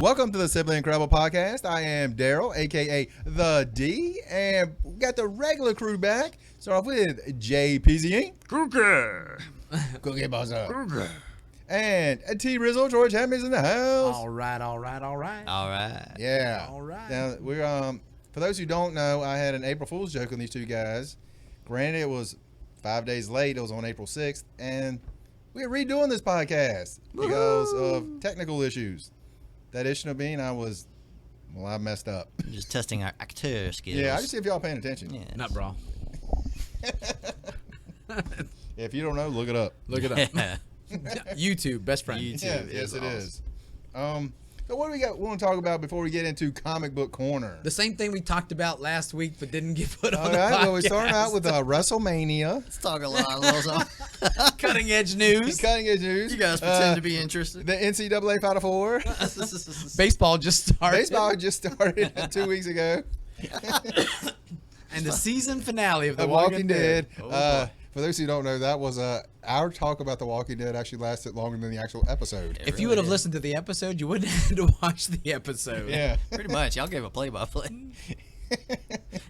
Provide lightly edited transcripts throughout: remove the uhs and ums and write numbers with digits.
Welcome to the Simply Incredible Podcast. I am Darryl, a.k.a. The D, and we got the regular crew back. Start off with JPZ. Cookie Boss Up. And T Rizzle, George Hammond's in the house. All right. Yeah. All right. Now, we're, for those who don't know, I had an April Fool's joke on these two guys. Granted, it was 5 days late. It was on April 6th, and we're redoing this podcast because of technical issues. That issue of being, I messed up. Just testing our actor skills. Yeah, I just see if y'all paying attention. Yeah. Not bra. If you don't know, look it up. Look it up. YouTube, best friend. YouTube. Yeah, yes, it is. So what do we want to talk about before we get into Comic Book Corner? The same thing we talked about last week, but didn't get put on All the right, podcast. well, we started out with WrestleMania. Let's talk a little cutting edge news. Cutting edge news. You guys pretend to be interested. The NCAA Final Four. Baseball just started. Baseball just started 2 weeks ago. And the season finale of The The Walking Dead. Oh, For those who don't know, that was our talk about The Walking Dead actually lasted longer than the actual episode. If you would have listened to the episode, you wouldn't have had to watch the episode. Yeah. Pretty much. Y'all gave a play-by-play.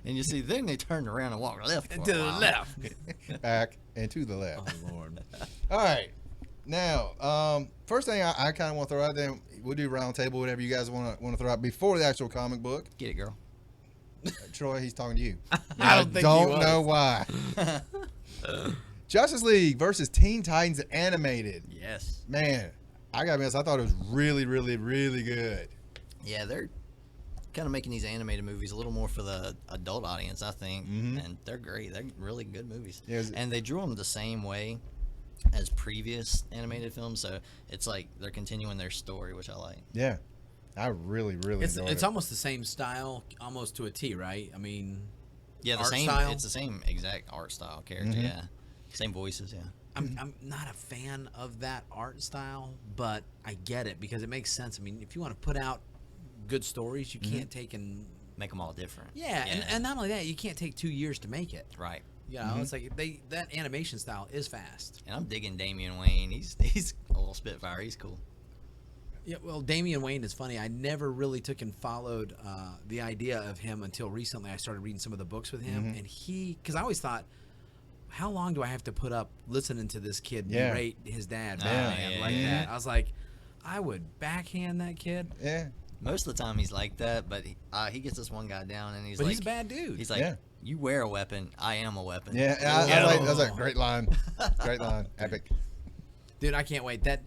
And you see, then they turned around and walked left. To the left. Back and to the left. Oh, Lord. All right. Now, first thing I kind of want to throw out there, we'll do round table, whatever you guys want to throw out before the actual comic book. Get it, girl. Troy, he's talking to you. I don't think he don't was. know why. Justice League versus Teen Titans animated. Yes. Man, I gotta be honest, I thought it was really, really, really good. Yeah, they're kind of making these animated movies a little more for the adult audience, I think. Mhm. And they're great. They're really good movies. Yeah, and they drew them the same way as previous animated films, so it's like they're continuing their story, which I like. Yeah, I really, really It's enjoyed it. almost the same style, almost to a T, right? I mean, Yeah, the art same. style? It's the same exact art style character. Mhm. Yeah, same voices. Yeah. I'm not a fan of that art style, but I get it because it makes sense. I mean, if you want to put out good stories, you can't take and Make them all different. yeah, and not only that, you can't take 2 years to make it. Right. You know, it's like that animation style is fast. And I'm digging Damian Wayne. He's a little spitfire. He's cool. Yeah, well, Damian Wayne is funny. I never really took and followed the idea of him until recently. I started reading some of the books with him, and because I always thought, how long do I have to put up listening to this kid berate his dad, that? I was like, I would backhand that kid. Yeah. Most of the time he's like that, but he gets this one guy down, and he's But like, he's a bad dude. He's like, Yeah. you wear a weapon, I am a weapon. Yeah, I was like, great line. Great line. Epic. Dude, I can't wait. That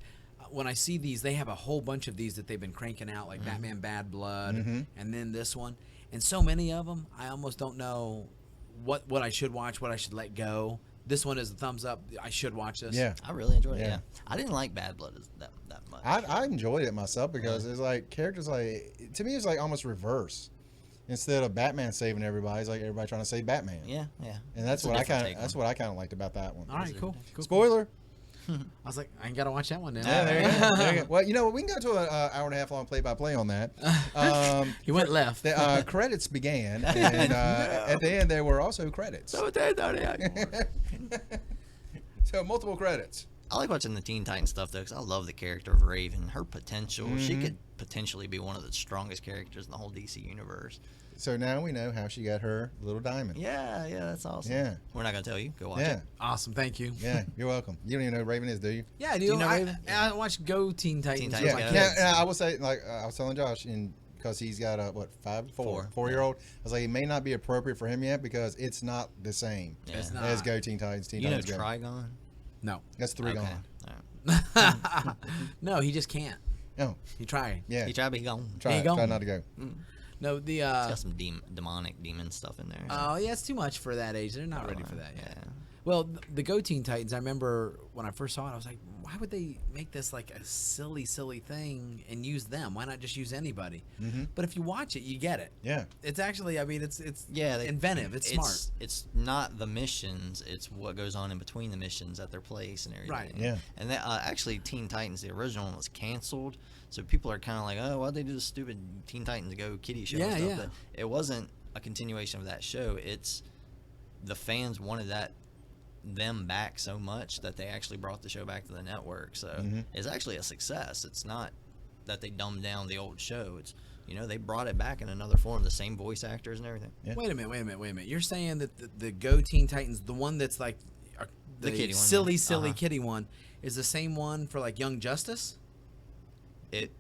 when I see these, they have a whole bunch of these that they've been cranking out, like Batman Bad Blood, and then this one, and so many of them. I almost don't know what I should watch, what I should let go. This one is a thumbs up. I should watch this. Yeah. I really enjoyed it. Yeah. Yeah, I didn't like Bad Blood that much. I enjoyed it myself because it's like characters like, to me it's like almost reverse. Instead of Batman saving everybody, it's like everybody trying to save Batman. Yeah. And that's It's a what I different kind take of that's on what I kind of liked about that one. All right, cool. Spoiler. I was like, I ain't gotta watch that one now. Yeah, there you go. There you go. Well, you know what? We can go to an hour and a half long play-by-play on that. He went left. The credits began, and at the end there were also credits. So multiple credits. I like watching the Teen Titans stuff though, because I love the character of Raven. Her potential, she could potentially be one of the strongest characters in the whole DC universe. So now we know how she got her little diamond. Yeah, that's awesome. Yeah. We're not gonna tell you. Go watch Yeah. it. Awesome, thank you. Yeah, you're welcome. You don't even know who Raven is, do you? Yeah, I do. you know Raven? I watch Go Teen Titans. Teen with Titans, my yeah. kids. Yeah, I would say, like I was telling Josh, because he's got a Four. 4-year-old. I was like, it may not be appropriate for him yet because it's not the same Yeah. It's not. as Go Teen Titans. Teen You know Titans Go. Trigon? No. That's 3 Okay. gone. All right. No, he just can't. Oh, He tried. yeah. He tried, but he gone. Try He gone. not to go. No, the It's got some demonic demon stuff in there. oh yeah, it's too much for that age. They're not ready for that yet. Yeah. Well, the Go Teen Titans, I remember when I first saw it, I was like, why would they make this like a silly thing and use them? Why not just use anybody? But if you watch it, you get it. Yeah. It's actually, I mean, it's Yeah, inventive. It's smart. It's not the missions; it's what goes on in between the missions at their place and everything. Right. Yeah. And that actually, Teen Titans, the original one, was canceled, so people are kind of like, "Oh, why'd they do this stupid Teen Titans Go Kitty show?" Yeah, and stuff? yeah. But it wasn't a continuation of that show. It's the fans wanted them back so much that they actually brought the show back to the network. So it's actually a success. It's not that they dumbed down the old show. It's they brought it back in another form, the same voice actors and everything. Yeah. Wait a minute. You're saying that the Go Teen Titans, the one that's like The kitty one, silly yeah. kitty one, is the same one for like Young Justice?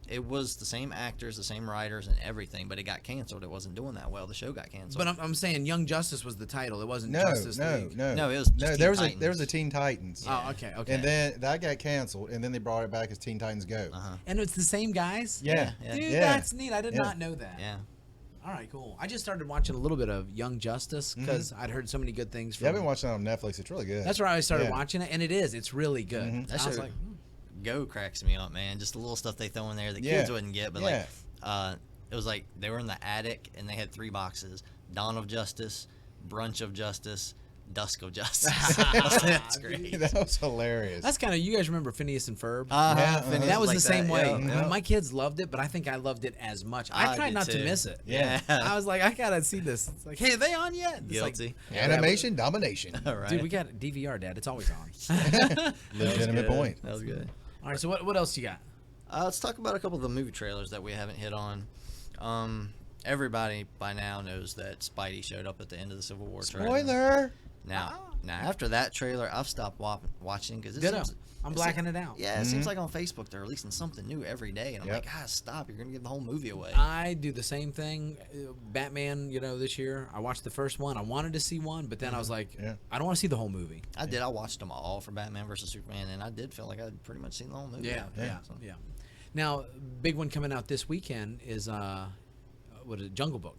It was the same actors, the same writers, and everything, but it got canceled. It wasn't doing that well. The show got canceled. But I'm saying Young Justice was the title. It wasn't No, Justice no, League. no, No, it was just no. Teen There was Titans. a Teen Titans. Oh, okay. And then that got canceled, and then they brought it back as Teen Titans Go. And it's the same guys? Yeah, Yeah. Dude, yeah. that's neat. I did Yeah. not know that. Yeah. All right, cool. I just started watching a little bit of Young Justice because I'd heard so many good things from Yeah, I've been watching it on Netflix. It's really good. That's where I started Yeah. watching it, and it is. It's really good. That I was show like, Go cracks me up, man. Just the little stuff they throw in there that Yeah. kids wouldn't get. But Yeah. it was like they were in the attic and they had 3 boxes: Dawn of Justice, Brunch of Justice, Dusk of Justice. That's great. That was hilarious. that's kind of, you guys remember Phineas and Ferb? Yeah, Phineas That was like the same way. yeah. My kids loved it, but I think I loved it as much. I I tried did not to too. miss it. Yeah. I was like, I gotta see this. It's like, hey, are they on yet? It's like, Guilty. Animation domination. All right. dude, we got DVR, Dad. It's always on. Legitimate point. That was good. All right, so what else you got? Let's talk about a couple of the movie trailers that we haven't hit on. Everybody by now knows that Spidey showed up at the end of the Civil War trailer. Spoiler. Now after that trailer, I've stopped watching because Ditto. I'm blacking it out. Yeah, it seems like on Facebook they're releasing something new every day, and I'm Yep. like, God, stop! You're gonna give the whole movie away. I do the same thing. Batman, this year, I watched the first one. I wanted to see one, but then I was like, Yeah. I don't want to see the whole movie. I did. I watched them all for Batman versus Superman, and I did feel like I'd pretty much seen the whole movie. Yeah. So- Now, big one coming out this weekend is what is it? Jungle Book.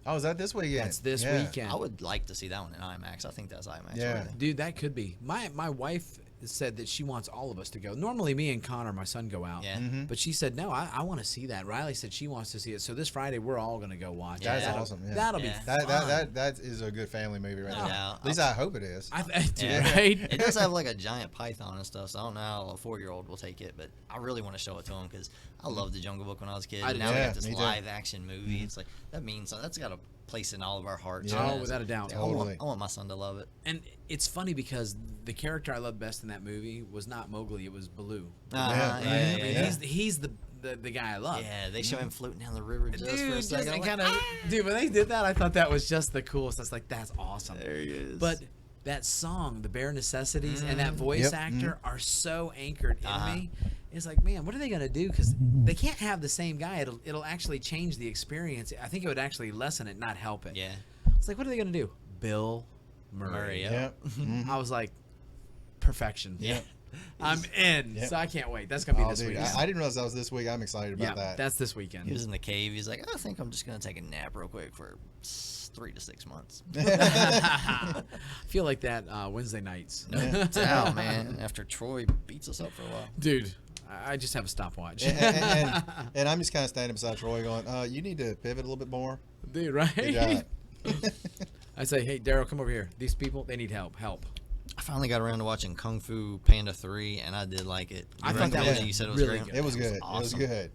Oh, is that this weekend? That's this Yeah. weekend. I would like to see that one in IMAX. I think that's IMAX. Yeah. worthy. Dude, that could be. My wife said that she wants all of us to go. Normally, me and Connor, my son, go out. Yeah. But she said, no, I want to see that. Riley said she wants to see it. So this Friday, we're all going to go watch it. That's Yeah. awesome. Yeah. That'll Yeah. be That, fun. that is a good family movie right Yeah. now. At least I hope it is. Dude, Yeah. right? It does have like a giant python and stuff, so I don't know how a 4-year-old will take it, but I really want to show it to him because I loved the Jungle Book when I was a kid. I And did now we too. got this Me too. live action movie. It's like that means that's got a place in all of our hearts. Yeah. Oh, without a doubt. Totally. I want my son to love it. And it's funny because the character I loved best in that movie was not Mowgli, it was Baloo. Yeah, right. I mean, Yeah. he's the guy I love. Yeah, they show him floating down the river just for a Dude, second. I'm like, kind of, dude, when they did that, I thought that was just the coolest. I was like, that's awesome. There he is. But that song, The Bare Necessities, and that voice Yep. actor are so anchored in me. It's like, man, what are they gonna do? Because they can't have the same guy. It'll actually change the experience. I think it would actually lessen it, not help it. Yeah. It's like, what are they gonna do? Bill Murray. Murray, Yeah. Mhm. I was like, perfection. Yeah. I'm in. Yep. So I can't wait. That's gonna be Oh, this dude, weekend. I didn't realize that was this week. I'm excited about Yeah, that. that's this weekend. He was in the cave. He's like, I think I'm just gonna take a nap real quick for 3 to 6 months. I feel like that Wednesday nights. No doubt, man. After Troy beats us up for a while. Dude, I just have a stopwatch. and I'm just kind of standing beside Troy going, you need to pivot a little bit more. Dude, right? Good job. I say, hey, Darryl, come over here. These people, they need help. Help. I finally got around to watching Kung Fu Panda 3, and I did like it. I You thought that recommended was it, you said it was really great. good. It was good. Awesome. It was good.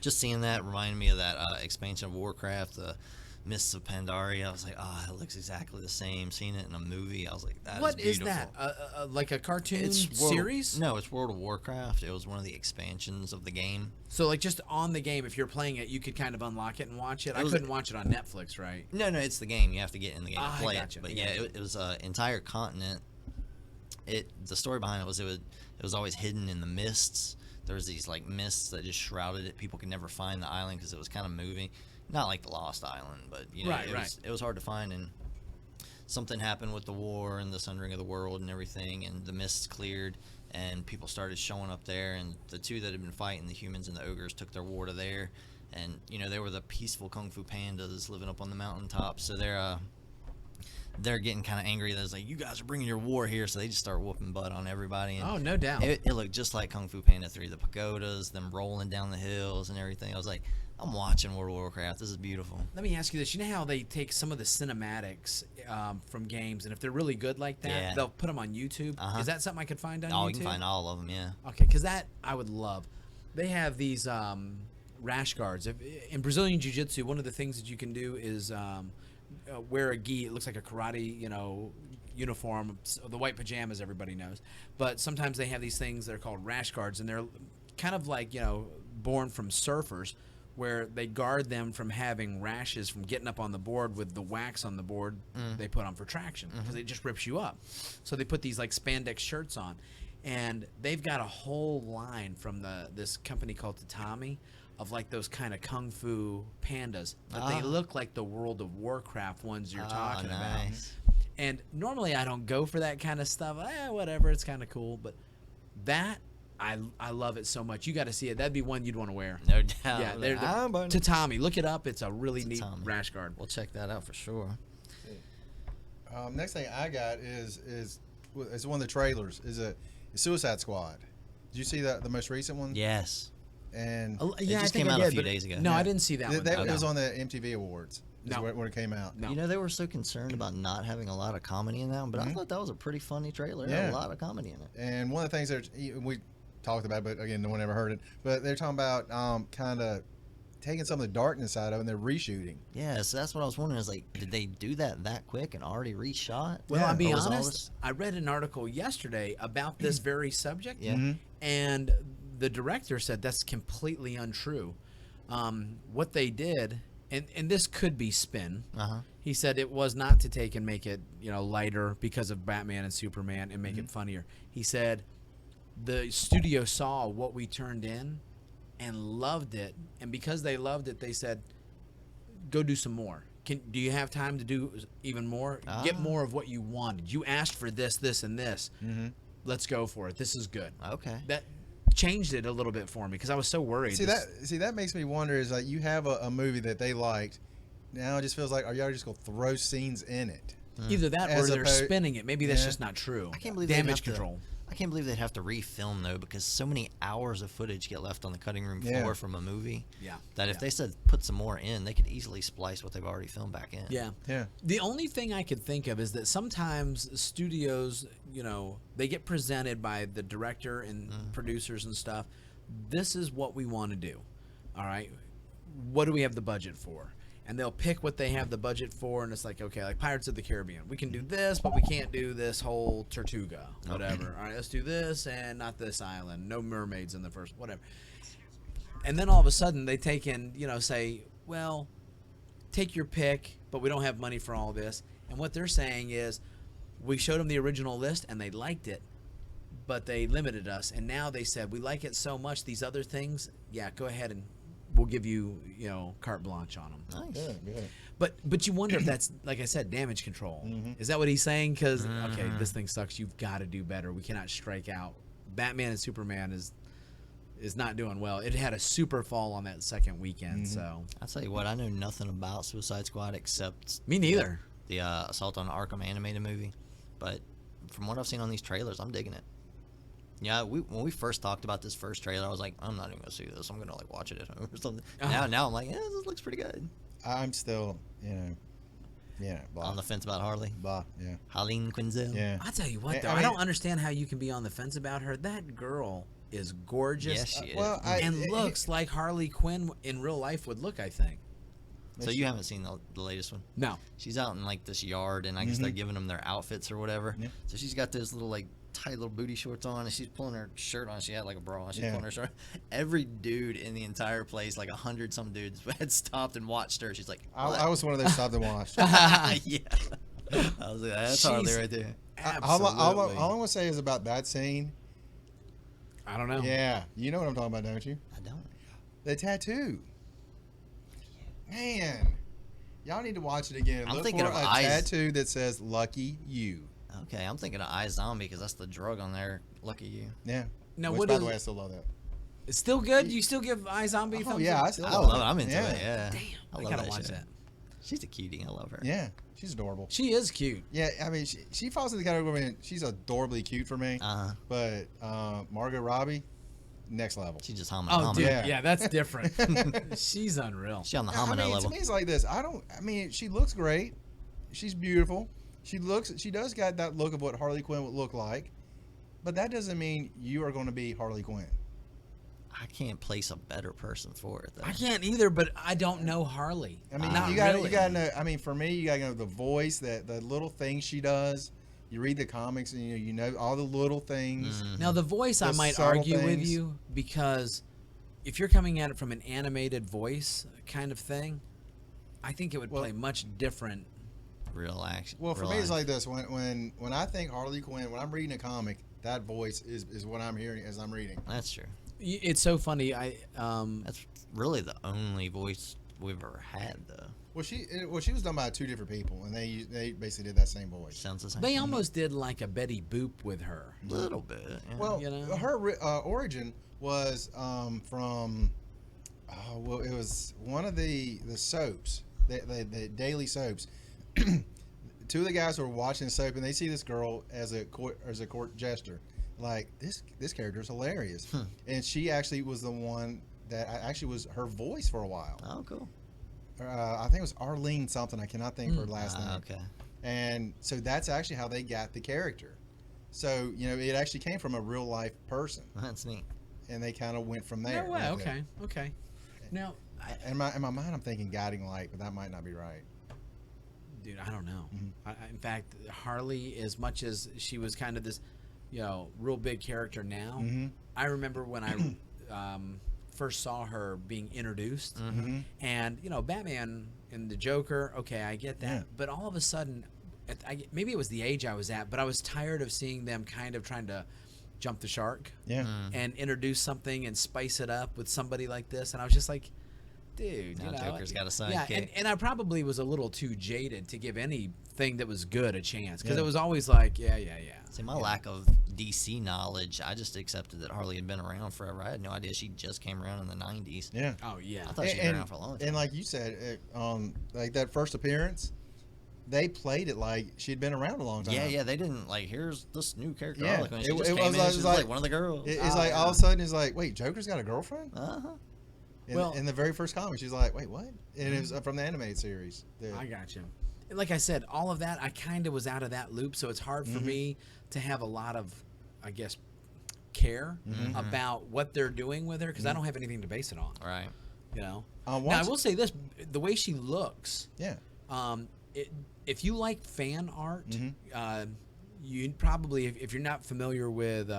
Just seeing that reminded me of that expansion of Warcraft, the Mists of Pandaria. I was like, it looks exactly the same. Seeing it in a movie, I was like, What is beautiful. that? Like a cartoon World- series? No, it's World of Warcraft. It was one of the expansions of the game. So, like, just on the game, if you're playing it, you could kind of unlock it and watch it. I was- couldn't watch it on Netflix, right? No, it's the game. You have to get in the game Ah, to play I gotcha. it. But I yeah, gotcha. it was an entire continent. The story behind it was always hidden in the mists. There was these like mists that just shrouded it. People could never find the island because it was kind of moving. Not like the Lost Island, but Right, it was hard to find. And something happened with the war and the sundering of the world and everything, and the mists cleared, and people started showing up there. And the two that had been fighting, the humans and the ogres, took their war to there. And they were the peaceful kung fu pandas living up on the mountaintop. So they're getting kind of angry. There's like, you guys are bringing your war here, so they just start whooping butt on everybody. And Oh, no doubt. it looked just like Kung Fu Panda 3, the pagodas, them rolling down the hills and everything. I was like, I'm watching World of Warcraft. This is beautiful. Let me ask you this. You know how they take some of the cinematics from games, and if they're really good like that, Yeah. they'll put them on YouTube? Uh-huh. Is that something I could find on Oh, YouTube? you can find all of them, yeah. Okay, because that I would love. They have these rash guards. In Brazilian Jiu-Jitsu, one of the things that you can do is wear a gi. It looks like a karate, uniform, the white pajamas everybody knows. But sometimes they have these things that are called rash guards, and they're kind of like, born from surfers, where they guard them from having rashes from getting up on the board with the wax on the board they put on for traction, because it just rips you up. So they put these like spandex shirts on, and they've got a whole line from this company called Tatami of like those kind of kung fu pandas, but they look like the World of Warcraft ones you're talking about. And normally I don't go for that kind of stuff. Whatever, it's kind of cool, but that I love it so much. You got to see it. That'd be one you'd want to wear. No doubt. Yeah, they're Tatami. Look it up. It's a really neat rash guard. We'll check that out for sure. Next thing I got is one of the trailers. Is Suicide Squad. Did you see the most recent one? Yes. And it just came out a few days ago. No, I didn't see that one. It was on the MTV Awards. No. When it came out. No. You know, they were so concerned about not having a lot of comedy in that one, but I thought that was a pretty funny trailer. It had a lot of comedy in it. And one of the things that we talked about, but again, no one ever heard it, but they're talking about kind of taking some of the darkness out of it and they're reshooting. Yeah, so that's what I was wondering, is like, did they do that quick and already reshot? Well, I'll be honest, I read an article yesterday about this very subject, and the director said that's completely untrue. What they did, and this could be spin. He said it was not to take and make it, lighter because of Batman and Superman and make it funnier. He said the studio saw what we turned in and loved it, and because they loved it, they said, go do some more. Do you have time to do even more? Get more of what you wanted. You asked for this, this, and this. Let's go for it. This is good. Okay. That changed it a little bit for me because I was so worried. See, that makes me wonder, is like, you have a movie that they liked. Now it just feels like, are y'all just going to throw scenes in it? Either that or they're spinning it. Maybe that's just not true. I can't believe damage control. I can't believe they'd have to refilm, though, because so many hours of footage get left on the cutting room floor from a movie. That if they said put some more in, they could easily splice what they've already filmed back in. Yeah. The only thing I could think of is that sometimes studios, they get presented by the director and producers and stuff. This is what we want to do. All right. What do we have the budget for? And they'll pick what they have the budget for, and it's like, okay, like Pirates of the Caribbean. We can do this, but we can't do this whole Tortuga, whatever. All right, let's do this and not this island. No mermaids in the first, whatever. And then all of a sudden they take in, say, well, take your pick, but we don't have money for all this. And what they're saying is, we showed them the original list and they liked it, but they limited us. And now they said, we like it so much, these other things, go ahead and we'll give you, carte blanche on them. Nice. Yeah. But you wonder if that's, like I said, damage control. Is that what he's saying? Because, okay, this thing sucks. You've got to do better. We cannot strike out. Batman and Superman is not doing well. It had a super fall on that second weekend. So I'll tell you what, I know nothing about Suicide Squad except me neither. The Assault on Arkham animated movie. But from what I've seen on these trailers, I'm digging it. Yeah, when we first talked about this first trailer, I was like, I'm not even gonna see this. I'm gonna watch it at home or something. Now I'm like, this looks pretty good. I'm still, blah. On the fence about Harley. Blah, yeah. Harleen Quinzel. Yeah. I tell you what, though, I don't understand how you can be on the fence about her. That girl is gorgeous. Yes, she is. Well, and looks like Harley Quinn in real life would look, I think. So you haven't seen the latest one? No. She's out in like this yard, and I guess they're giving them their outfits or whatever. Yeah. So she's got those little like tight little booty shorts on, and she's pulling her shirt on. She had like a bra on. She's pulling her shirt. Every dude in the entire place, like 100-some dudes, had stopped and watched her. She's like, I was one of those stopped and watched. Yeah. I was like, that's Harley right there. Absolutely. All I want to say is about that scene. I don't know. Yeah, you know what I'm talking about, don't you? I don't. The tattoo. Man, y'all need to watch it again. I'm Look thinking for of a eyes. tattoo that says "Lucky You." Okay, I'm thinking of iZombie because that's the drug on there. Lucky you. Yeah. Now, Which, by the way, I still love that. It's still good. You still give iZombie? Oh yeah, I still I love love it. it. I'm into Yeah. it. Yeah. Damn, I I love gotta that watch show. that. She's a cutie. I love her. Yeah, she's adorable. She is cute. Yeah, I mean, she falls in the category. I mean, she's adorably cute for me. But Margot Robbie, next level. She's just homino. Oh, dude, Yeah. yeah, that's different. She's unreal. She's on the I homino mean, level. to me, it's like this. She looks great. She's beautiful. She does got that look of what Harley Quinn would look like. But that doesn't mean you are going to be Harley Quinn. I can't place a better person for it, though. I can't either, but I don't know Harley. I mean, Not you got really. to know. I mean, for me, you got to know the voice, the little things she does. You read the comics, and you know all the little things. Now, the voice, I The might subtle argue with things. you because if you're coming at it from an animated voice kind of thing, I think it would play much different. Real action. Well, for real me, it's life. like this. When I think Harley Quinn, when I'm reading a comic, that voice is what I'm hearing as I'm reading. That's true. It's so funny. That's really the only voice we've ever had, though. Well, she was done by two different people, and they basically did that same voice. Sounds the same. They almost did like a Betty Boop with her. A little bit. Yeah. Well, You know? her origin was from, well, it was one of the soaps, the daily soaps. Two of the guys were watching the soap, and they see this girl as a court jester. Like, this character is hilarious, and she actually was the one that actually was her voice for a while. Oh, cool. I think it was Arlene something. I cannot think of her last name. Okay. And so that's actually how they got the character. So, it actually came from a real life person, That's neat. and they kind of went from there. No way. with it. Okay. Now, In my mind, I'm thinking guiding light, but that might not be right. dude, I don't know. Mm-hmm. In fact, Harley, as much as she was kind of this, real big character now, Mm-hmm. I remember when I first saw her being introduced, and Batman and the Joker. Okay, I get that, Yeah. but all of a sudden, maybe it was the age I was at, but I was tired of seeing them kind of trying to jump the shark Yeah. and introduce something and spice it up with somebody like this, and I was just like, dude, Now Joker's got a yeah, sidekick. and I probably was a little too jaded to give anything that was good a chance, because Yeah. it was always like, yeah. See, my lack of DC knowledge, I just accepted that Harley had been around forever. I had no idea she just came around in the 90s. Yeah. Oh yeah. I thought she'd been around for a long time. And like you said, like that first appearance, they played it like she'd been around a long time. Yeah, they didn't like. Here's this new character. Yeah. Harley Quinn. She It- just it came was in. like- She was it was like like- one of the girls. It's like all of a sudden, it's like, wait, Joker's got a girlfriend? Uh-huh. In the very first comic, she's like, wait, what? And it was from the animated series. I got you. Like I said, all of that, I kind of was out of that loop, so it's hard for me to have a lot of, I guess, care about what they're doing with her, because I don't have anything to base it on. Right. Now, I Watch- will say this: the way she looks, Yeah. if you like fan art, you'd probably, if you're not familiar with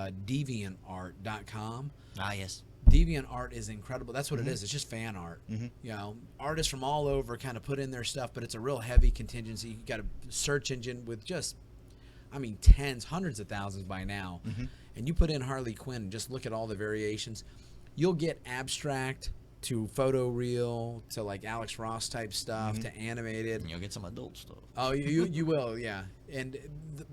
DeviantArt.com, Ah, yes. DeviantArt is incredible. That's what it is. It's just fan art. Artists from all over kind of put in their stuff, but it's a real heavy contingency. You got a search engine with just, tens, hundreds of thousands by now. And you put in Harley Quinn and just look at all the variations. You'll get abstract to photoreal to like Alex Ross type stuff to animated. And you'll get some adult stuff. Oh, you will, yeah. And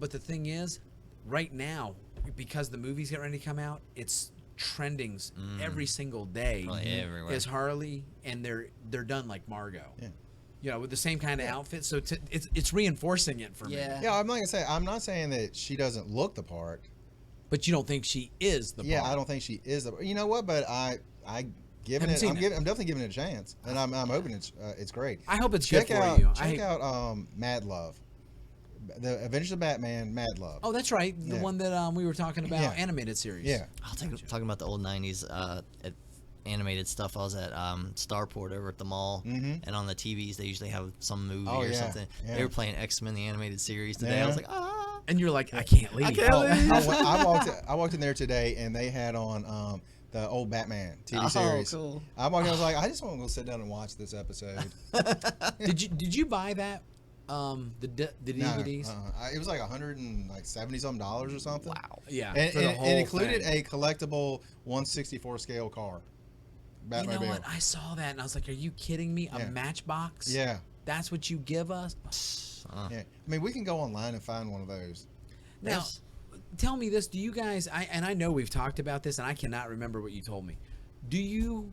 but the thing is, right now, because the movies get ready to come out, it's trendings every single day. Probably everywhere. Is Harley, and they're done like Margot. Yeah. With the same kind of outfit. So it's reinforcing it for me. Yeah, I'm not saying that she doesn't look the part. But you don't think she is the Yeah, part. I don't think she is the. You know what? But I'm Haven't seen it. definitely giving it a chance, and I'm hoping it's great. I hope it's Check good for out you. check out Mad Love, the Adventures of Batman, Mad Love. Oh, that's right. The Yeah. one that we were talking about, Yeah. animated series. Yeah. Talking about the old 90s animated stuff. I was at Starport over at the mall, and on the TVs they usually have some movie Oh, or yeah, something. yeah. They were playing X-Men the animated series today. Yeah. I was like, And you're like, I can't leave. I walked in there today, and they had on the old Batman TV series. cool. I walked in, I was like, I just want to go sit down and watch this episode. Did you buy that? The DVDs? It was like $170 something or something. Wow. Yeah. And for the whole it included thing. a collectible 1/64 scale car. You know Batmobile. what? I saw that and I was like, are you kidding me? A Yeah. Matchbox? Yeah. That's what you give us? Yeah. I mean, we can go online and find one of those. Now, Yes. tell me this. Do you guys, I know we've talked about this and I cannot remember what you told me. Do you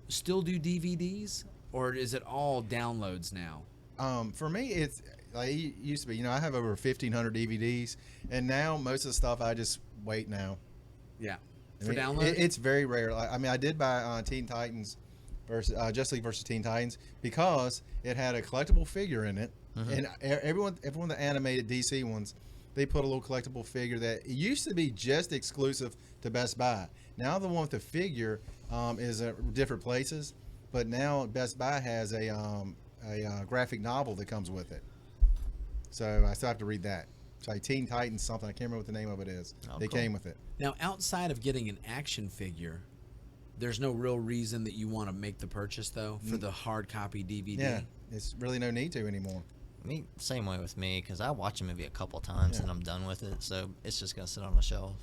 still do DVDs or is it all downloads now? For me, it's like it used to be. I have over 1,500 DVDs, and now most of the stuff I just wait now. Yeah. I For mean, download? it's very rare. I did buy Teen Titans versus Justice League versus Teen Titans because it had a collectible figure in it, and everyone the animated DC ones, they put a little collectible figure that it used to be just exclusive to Best Buy. Now the one with the figure is at different places, but now Best Buy has a graphic novel that comes with it. So I still have to read that. It's like Teen Titans something. I can't remember what the name of it is. Oh, They cool. came with it. Now, outside of getting an action figure, there's no real reason that you want to make the purchase though for the hard copy DVD. Yeah, it's really no need to anymore. Me, same way with me, because I watch a movie a couple times and I'm done with it, so it's just gonna sit on the shelf.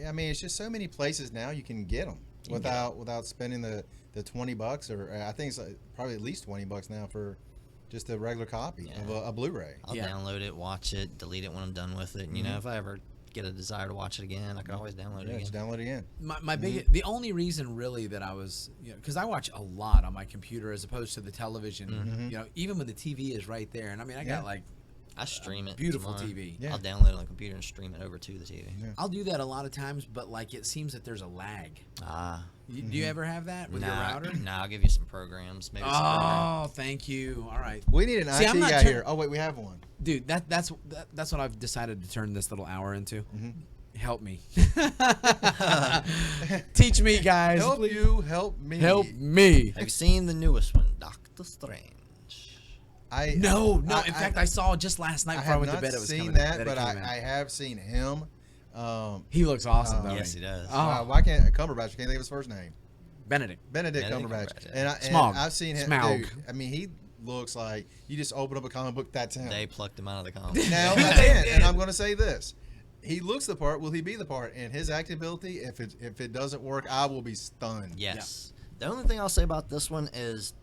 I mean, it's just so many places now you can get them without spending the $20, or I think it's probably at least $20 now for just a regular copy of a Blu-ray. I'll download it, watch it, delete it when I'm done with it. And, you know, if I ever get a desire to watch it again, I can always download it again. Just download it again. My big, the only reason really that I was, because I watch a lot on my computer as opposed to the television. You know, even when the TV is right there, and I mean, I got like I stream it. Beautiful tomorrow. TV. Yeah. I'll download it on the computer and stream it over to the TV. Yeah. I'll do that a lot of times, but like it seems that there's a lag. Ah. Do you ever have that with your router? Nah, I'll give you some programs. Maybe some programs. Oh, thank you. All right, We need an See, I'm IT not guy tur- here. Oh wait, we have one. dude. That's what I've decided to turn this little hour into. Help me. Teach me, guys. Help please. you, help me. Help me. Have you seen the newest one, Doctor Strange? No. In fact, I saw just last night I before I have went to not bed. It was seen coming, that, it but came in. I have seen him. He looks awesome, though. Yes, he does. Oh, Why can't Cumberbatch? I can't think of his first name. Benedict. Benedict Benedict Cumberbatch. Cumberbatch, And, yeah. Smaug. I've seen him. Smaug. Dude, I mean, he looks like you just open up a comic book. That's him. They plucked him out of the comic. Now again, and I'm going to say this: he looks the part. Will he be the part? And his acting ability, if it doesn't work, I will be stunned. Yes. The only thing I'll say about this one is,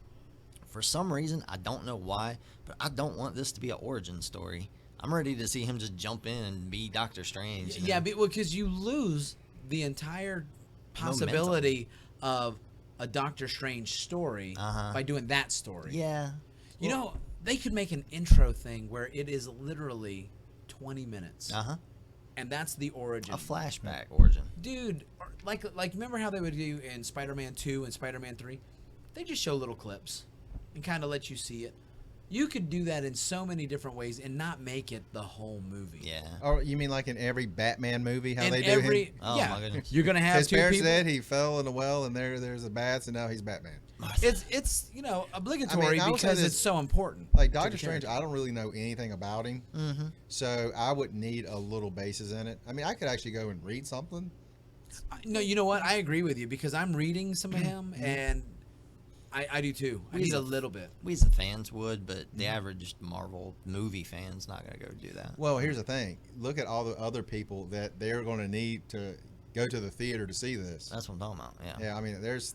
for some reason, I don't know why, but I don't want this to be an origin story. I'm ready to see him just jump in and be Doctor Strange. Yeah, because you lose the entire possibility of a Doctor Strange story by doing that story. Yeah. You know, they could make an intro thing where it is literally 20 minutes. And that's the origin. A flashback origin. Dude, like remember how they would do in Spider-Man 2 and Spider-Man 3? They just show little clips and kind of let you see it. You could do that in so many different ways and not make it the whole movie. Yeah. Or you mean like in every Batman movie, how In they do every, him? Oh, yeah, my goodness. you're gonna have His two parents people. said he fell in a well, and there's a bats, and now he's Batman. It's obligatory I would say because this- it's so important. Like to the Doctor Strange, character. I don't really know anything about him, so I would need a little basis in it. I mean, I could actually go and read something. No, you know what? I agree with you because I'm reading some of him, and I do too. I need a little bit. We as the fans would, but the average Marvel movie fan's not going to go do that. Well, here's the thing: look at all the other people that they're going to need to go to the theater to see this. That's what I'm talking about. Yeah. Yeah, I mean, there's,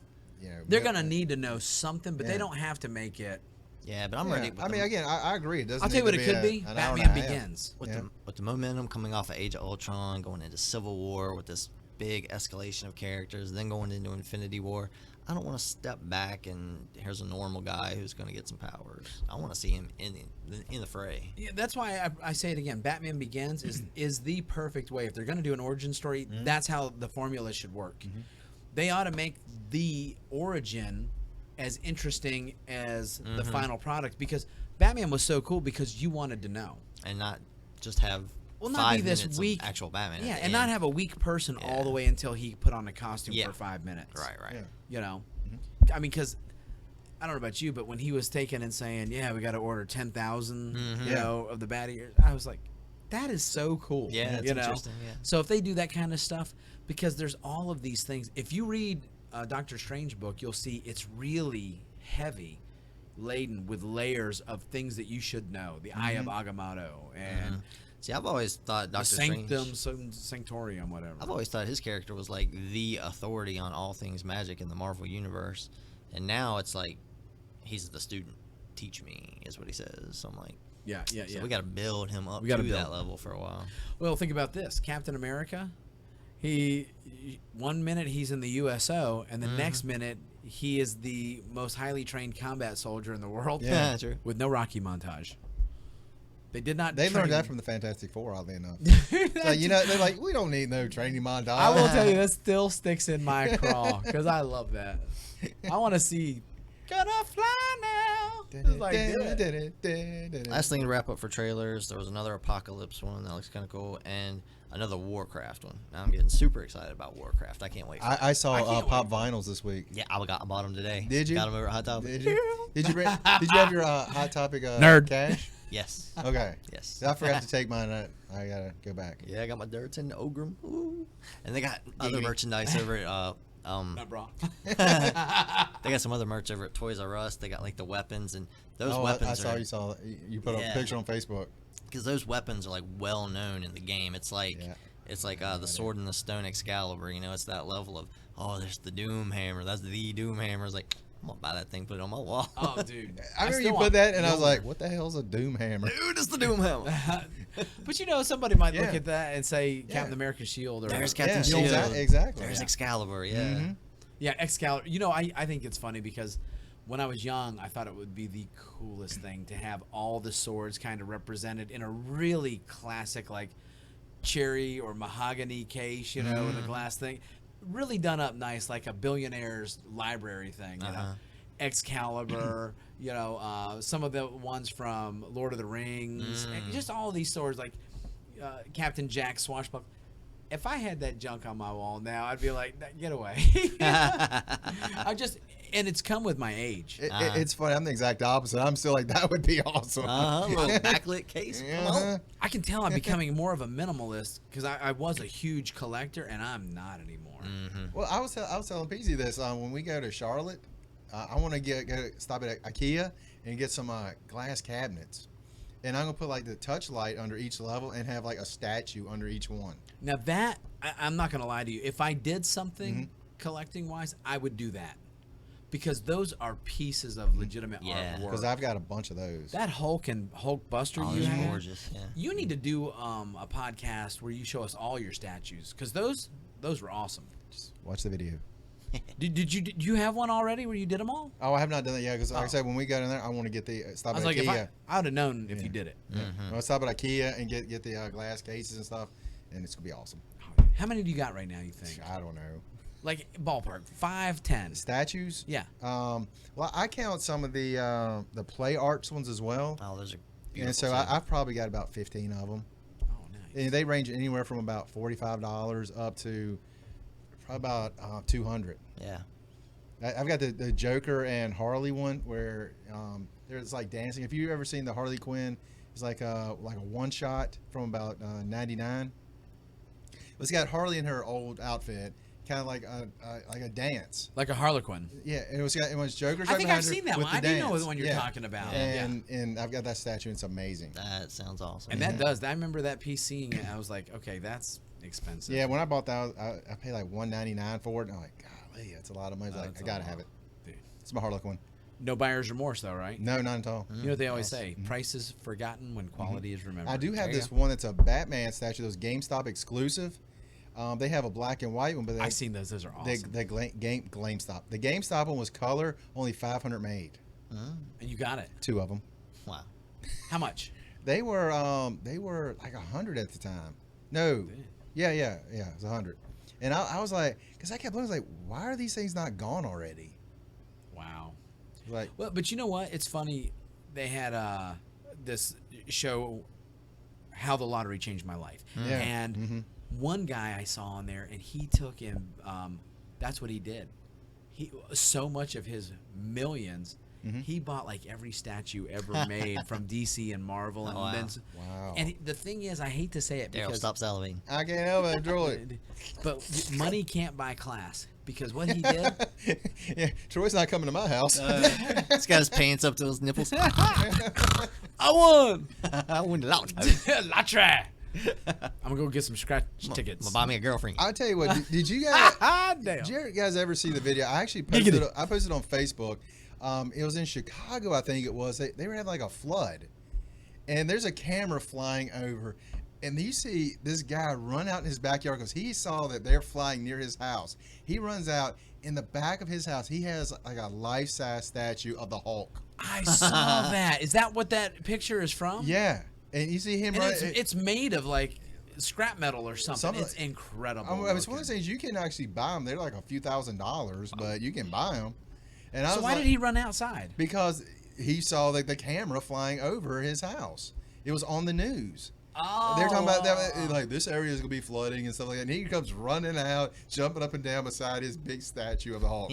They're gonna need to know something, but Yeah. they don't have to make it. Yeah, but I'm Yeah, ready. With I mean, again, I agree. It doesn't. I'll tell you what need it to could be. an hour and a Batman half. Begins. with the momentum coming off of Age of Ultron, going into Civil War with this big escalation of characters, then going into Infinity War. I don't want to step back and here's a normal guy who's going to get some powers. I want to see him in the fray. Yeah, that's why I say it again. Batman Begins is the perfect way. If they're gonna do an origin story, that's how the formula should work. They ought to make the origin as interesting as the final product because Batman was so cool because you wanted to know. And not just have Well, 5 not be this minutes of weak actual Batman. Yeah, at the and not end. have a weak person all the way until he put on a costume Yeah. for 5 minutes. Right. Yeah. You know, I mean, because I don't know about you, but when he was taking and saying, "Yeah, we got to order 10,000," you know, of the bat ears, I was like, "That is so cool." Yeah, it's you know? interesting. Yeah. So if they do that kind of stuff, because there's all of these things. If you read a Doctor Strange book, you'll see it's really heavy, laden with layers of things that you should know. The Eye of Agamotto and See, I've always thought the Doctor Strange. Sanctorium, whatever. I've always thought his character was like the authority on all things magic in the Marvel universe, and now it's like he's the student. Teach me is what he says. So I'm like, Yeah. so we got to build him up We to gotta that build. level for a while. Well, think about this: Captain America. He 1 minute he's in the USO, and the next minute he is the most highly trained combat soldier in the world. Yeah. True. With no Rocky montage. They did not. They train learned that him. from the Fantastic Four, oddly enough. So, they're like, we don't need no training montage. I will tell you, that still sticks in my craw because I love that. I want to see. Gonna fly now. It's like, do it. Last thing to wrap up for trailers, there was another Apocalypse one that looks kind of cool, and another Warcraft one. Now I'm getting super excited about Warcraft. I can't wait. For I saw can't Pop Vinyls this week. Yeah, I bought them today. Did you? Got them over at Hot Topic. Did you? Did you have your Hot Topic Nerd. cash? Yes. Okay. Yes. I forgot to take mine. I gotta go back. Yeah, I got my Durton Ogrim. Ooh. And they got other Giggity. merchandise over at Not bra. They got some other merch over at Toys R Us. They got like the weapons, and those weapons I saw are, you saw you put up Yeah. a picture on Facebook. because those weapons are like well known in the game. It's like the Sword and the Stone Excalibur. You know, it's that level of, oh, there's the Doom Hammer. That's the Doom Hammer. It's like, I'm gonna buy that thing, put it on my wall. Oh, dude. I remember still you want put that, and I was Mjolnir. like, "What the hell's a Doom Hammer?" Dude, it's the Doom Hammer. But you know, somebody might look Yeah. at that and say Yeah. Captain America's shield or There's Yeah, Captain Shield. exactly. There's Yeah. Excalibur. Yeah. Mhm. Yeah, Excalibur. You know, I think it's funny because when I was young, I thought it would be the coolest thing to have all the swords kind of represented in a really classic, like, cherry or mahogany case, you know, in a glass thing. Really done up nice, like a billionaire's library thing, you know. Excalibur, you know, some of the ones from Lord of the Rings, and just all these swords, like Captain Jack Swashbuckler. If I had that junk on my wall now, I'd be like, get away. And it's come with my age. It's funny. I'm the exact opposite. I'm still like, that would be awesome. Little backlit case. Come on. I can tell I'm becoming more of a minimalist because I was a huge collector and I'm not anymore. Well, I was telling PZ this when we go to Charlotte. I want to stop at IKEA and get some glass cabinets, and I'm gonna put like the touch light under each level and have like a statue under each one. Now that I'm not gonna lie to you, if I did something collecting wise, I would do that because those are pieces of legitimate artwork. Because I've got a bunch of those. That Hulk and Hulk Buster Oh, you those are have, gorgeous. Yeah. you need to do a podcast where you show us all your statues because those were awesome. Just watch the video. Did you have one already where you did them all? Oh, I have not done that yet because, like I said, when we got in there, I want to get the stop I was at like, IKEA. if I would have known if you did it. I'll stop at IKEA and get the glass cases and stuff, and it's gonna be awesome. How many do you got right now? You think? I don't know. Like ballpark, 5, 10. Statues? Yeah. Well, I count some of the play arts ones as well, Oh, those are beautiful. and so I've probably got about 15 of them. Oh, nice. And they range anywhere from about $45 up to probably about 200. Yeah. I've got the Joker and Harley one where there's like dancing. If you've ever seen the Harley Quinn, it's like a one shot from about 99. It's got Harley in her old outfit, kind of like a dance. Like a Harlequin. Yeah, it was Joker's. I right think behind I've her seen that with one. the I do know dance. the one you're talking about. And I've got that statue. And it's amazing. That sounds awesome. And that does. I remember that piece seeing it. I was like, okay, that's expensive. Yeah, when I bought that, I paid like $199 for it. And I'm like, golly, that's a lot of money. I was like, That's I a gotta lot. have it. Dude. It's my Harlequin. No buyer's remorse, though, right? No, not at all. You know what they always say? Price is forgotten when quality is remembered. I do have There you this go. one that's a Batman statue. Those GameStop exclusive. They have a black and white one, but I've seen those. Those are awesome. the GameStop. The GameStop one was color, only 500 made. And you got it. 2 of them. Wow. How much? They were like 100 at the time. No, yeah, it was 100. And I was like, because I kept looking, like, why are these things not gone already? Wow. Like, Well, but you know what? It's funny. They had this show, How the Lottery Changed My Life. Yeah. And one guy I saw on there, and he took him, that's what he did. So much of his millions, he bought like every statue ever made from DC and Marvel. And wow. wow. And the thing is, I hate to say it Darryl, because stop salivating. I can't help it, Troy. but money can't buy class. Because what he did, Yeah, Troy's not coming to my house. He's got his pants up to his nipples. I won. I won a lot. Latre. I'm gonna go get some scratch tickets. Buy me a girlfriend. I'll tell you what. Did you guys? Damn. Did you guys ever see the video? I actually posted. Giggity. I posted on Facebook. It was in Chicago, I think it was. They were having like a flood, and there's a camera flying over, and you see this guy run out in his backyard because he saw that they're flying near his house. He runs out in the back of his house. He has like a life-size statue of the Hulk. I saw that. Is that what that picture is from? Yeah, and you see him And run. it's made of like scrap metal or something. Something- It's incredible. I mean, it's one looking. of those things you can actually buy them. They're like a few $1,000s, but you can buy them. And I So was why like, did he run outside? Because he saw the camera flying over his house. It was on the news. Oh, They're talking about that, like this area is gonna be flooding and stuff like that. And he comes running out, jumping up and down beside his big statue of the Hulk.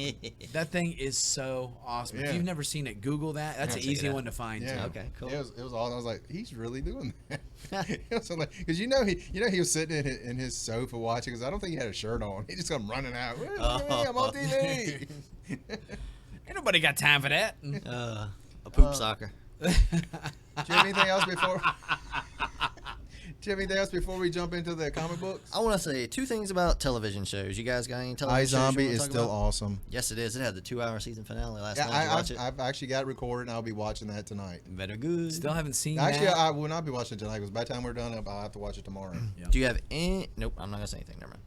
that thing is so awesome. Yeah. If you've never seen it, Google that. That's Yeah, an check it easy out. one to find. Yeah. Too. Okay, cool. It was awesome. I was like, he's really doing that. Because he was sitting in his sofa watching. Because I don't think he had a shirt on. He just come running out. Look at me, I'm on TV. Ain't nobody got time for that. A poop soccer. Do you have anything else before? Do you have anything else before we jump into the comic books? I want to say 2 things about television shows. You guys got any television shows you iZombie wanna is talk still about? awesome. Yes, it is. It had the 2-hour season finale last Yeah, night. Did you watch it? I've actually got it recorded, and I'll be watching that tonight. Better good. Still haven't seen Actually, that. I will not be watching it tonight because by the time we're done, I'll have to watch it tomorrow. Yeah. Do you have any? Nope, I'm not gonna say anything. Never mind.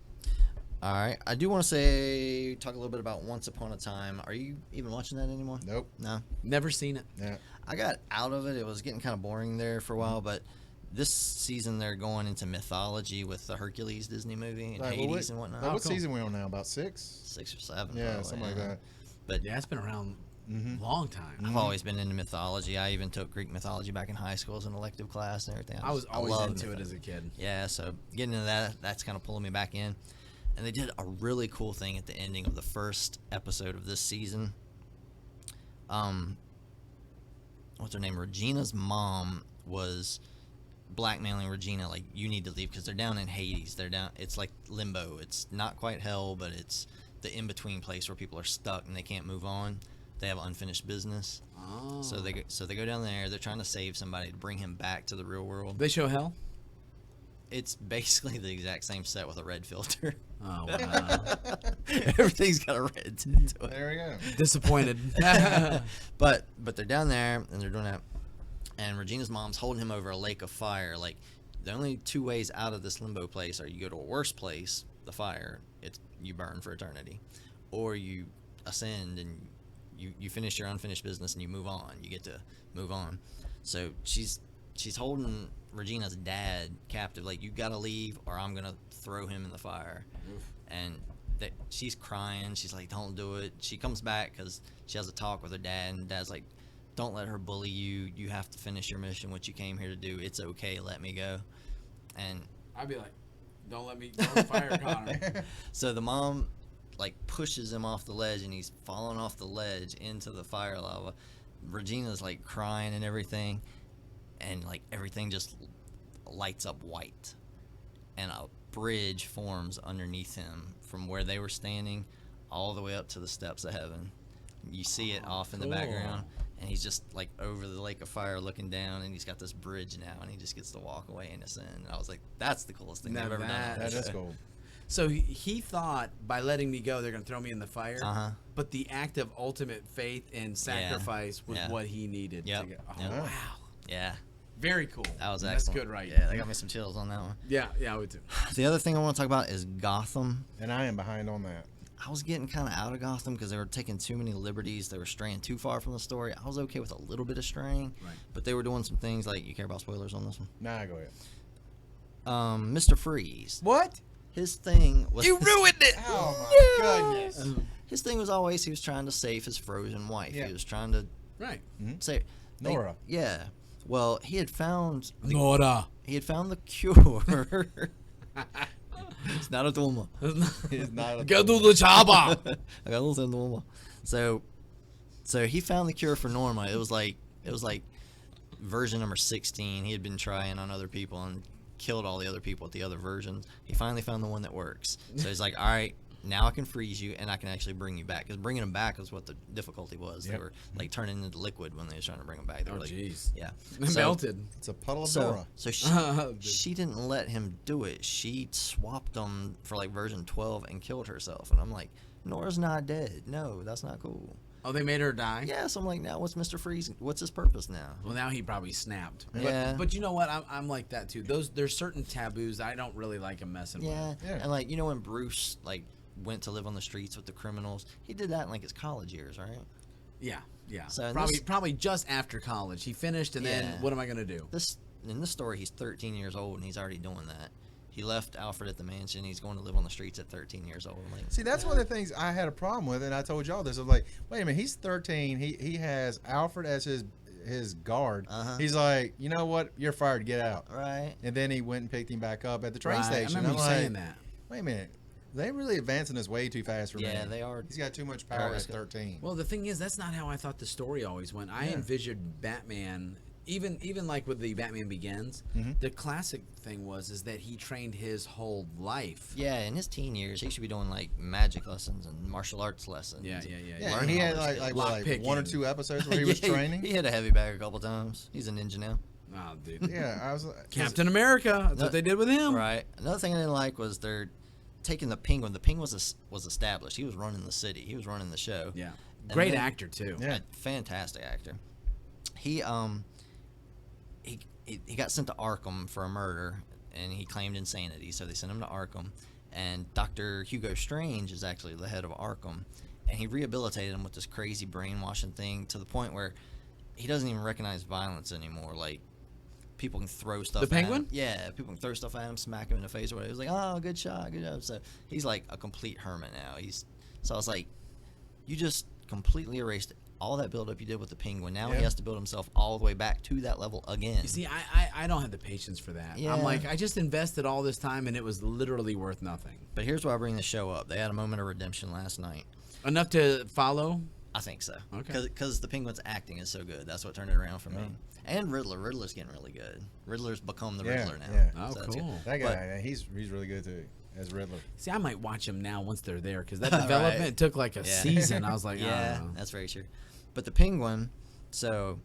All right, I do want to talk a little bit about Once Upon a Time. Are you even watching that anymore? Nope. No. Never seen it. Yeah. I got out of it. It was getting kind of boring there for a while, but this season they're going into mythology with the Hercules Disney movie and Right, Hades and whatnot. What cool. season we on now? About 6? 6 or 7. Yeah, probably, something like yeah. that. But Yeah, it's been around Mhm. a long time. I've always been into mythology. I even took Greek mythology back in high school as an elective class and everything. I was always love into it mythology. as a kid. Yeah, so getting into that's kind of pulling me back in. And they did a really cool thing at the ending of the first episode of this season. What's her name? Regina's mom was blackmailing Regina, like, you need to leave because they're down in Hades. It's like limbo. It's not quite hell, but it's the in-between place where people are stuck and they can't move on. They have unfinished business. Oh. So they go down there. They're trying to save somebody to bring him back to the real world. They show hell. It's basically the exact same set with a red filter. Oh wow. Everything's got a red tint to it. There we go. Disappointed. But they're down there and they're doing that. And Regina's mom's holding him over a lake of fire. Like, the only 2 ways out of this limbo place are you go to a worse place, the fire, you burn for eternity, or you ascend and you finish your unfinished business and you move on. You get to move on. So she's holding Regina's dad captive. Like, you gotta leave or I'm gonna throw him in the fire. And she's crying. She's like, don't do it. She comes back because she has a talk with her dad, and dad's like, don't let her bully you. You have to finish your mission, what you came here to do. It's okay. Let me go. And I'd be like, don't fire Connor. so the mom, like, pushes him off the ledge, and he's falling off the ledge into the fire lava. Regina's, like, crying and everything, and, like, everything just lights up white. And a bridge forms underneath him from where they were standing all the way up to the steps of heaven. You see it off in the cool. background, and he's just, like, over the lake of fire looking down, and he's got this bridge now, and he just gets to walk away and ascend. And I was like, that's the coolest thing Now I've ever done. that- on this That's show. cool. So he thought by letting me go, they're going to throw me in the fire. Uh-huh. But the act of ultimate faith and sacrifice was Yeah. what he needed. Yep. To get, oh, Yep. wow. Yeah. Very cool. That was That's excellent. good, right? Yeah, that got me some chills on that one. Yeah, I would too. The other thing I want to talk about is Gotham. And I am behind on that. I was getting kind of out of Gotham because they were taking too many liberties. They were straying too far from the story. I was okay with a little bit of straying, Right. but they were doing some things like, you care about spoilers on this one? Nah, go ahead. Mr. Freeze. What? His thing was You ruined it. Oh my goodness. His thing was always he was trying to save his frozen wife. Yeah. He was trying to Right. save Nora. Yeah. Well, he had found Nora. the cure. It's not a tumor. It's not a Go do the chaba. I got a little normal. So he found the cure for Norma. It was like version number 16. He had been trying on other people and killed all the other people with the other versions. He finally found the one that works. So he's like, all right, now I can freeze you and I can actually bring you back. Because bringing them back was what the difficulty was. They Yep. were like turning into liquid when they was trying to bring them back. They were Oh, like, jeez. yeah. Melted. It's a puddle of So, Nora. so she didn't let him do it. She swapped them for like version 12 and killed herself. And I'm like, Nora's not dead. No, that's not cool. Oh, they made her die? Yeah, so I'm like, now what's Mr. Freeze? What's his purpose now? Well, now he probably snapped. Yeah. But you know what? I'm like that too. There's certain taboos I don't really like him messing Yeah. with. Yeah. And like, you know, when Bruce like went to live on the streets with the criminals, he did that in like his college years, right? Yeah. Yeah. So in Probably just after college. He finished and Yeah. then what am I gonna do? In this story, he's 13 years old and he's already doing that. He left Alfred at the mansion. He's going to live on the streets at 13 years old. I'm like, See, that's one of the things I had a problem with, and I told y'all this. I was like, wait a minute, he's 13. He has Alfred as his guard. Uh-huh. He's like, you know what? You're fired. Get out. Right. And then he went and picked him back up at the train Right, station. I remember you I'm saying like, that. wait a minute. They really advancing this way too fast for me. Yeah, they are. He's got too much power at They're 13. Well, the thing is, that's not how I thought the story always went. I Yeah. envisioned Batman, even like with the Batman Begins, Mhm. the classic thing is that he trained his whole life. Yeah, in his teen years, he should be doing like magic lessons and martial arts lessons. Yeah. Yeah, Learning he all had this like, shit. like, Lock what, like picking. 1 or 2 episodes where he was Yeah, training. He hit a heavy bag a couple times. He's a ninja now. Oh, dude. Yeah, I was like, Captain America. That's No- what they did with him. Right. Another thing I didn't like was they're taking the Penguin. The Penguin was established. He was running the city. He was running the show. Yeah. And Great then- actor too. Yeah. A fantastic actor. He he got sent to Arkham for a murder, and he claimed insanity. So they sent him to Arkham, and Dr. Hugo Strange is actually the head of Arkham, and he rehabilitated him with this crazy brainwashing thing to the point where he doesn't even recognize violence anymore. Like, people can throw stuff The at Penguin? him. Yeah, people can throw stuff at him, smack him in the face or whatever. He was like, oh, good shot, good job. So he's like a complete hermit now. So I was like, you just completely erased all that build-up you did with the Penguin. Now Yeah. he has to build himself all the way back to that level again. You see, I don't have the patience for that. Yeah. I'm like, I just invested all this time and it was literally worth nothing. But here's why I bring the show up. They had a moment of redemption last night. Enough to follow. I think so. Okay. Because the Penguin's acting is so good. That's what turned it around for me. Yeah. And Riddler. Riddler's getting really good. Riddler's become the Yeah, Riddler now. yeah. Oh, So that's good. cool. that But- guy, he's really good too, as Riddler. See, I might watch them now once they're there because that Right. development took like a Yeah. season. I was like, Yeah, oh. that's very true. But the Penguin, so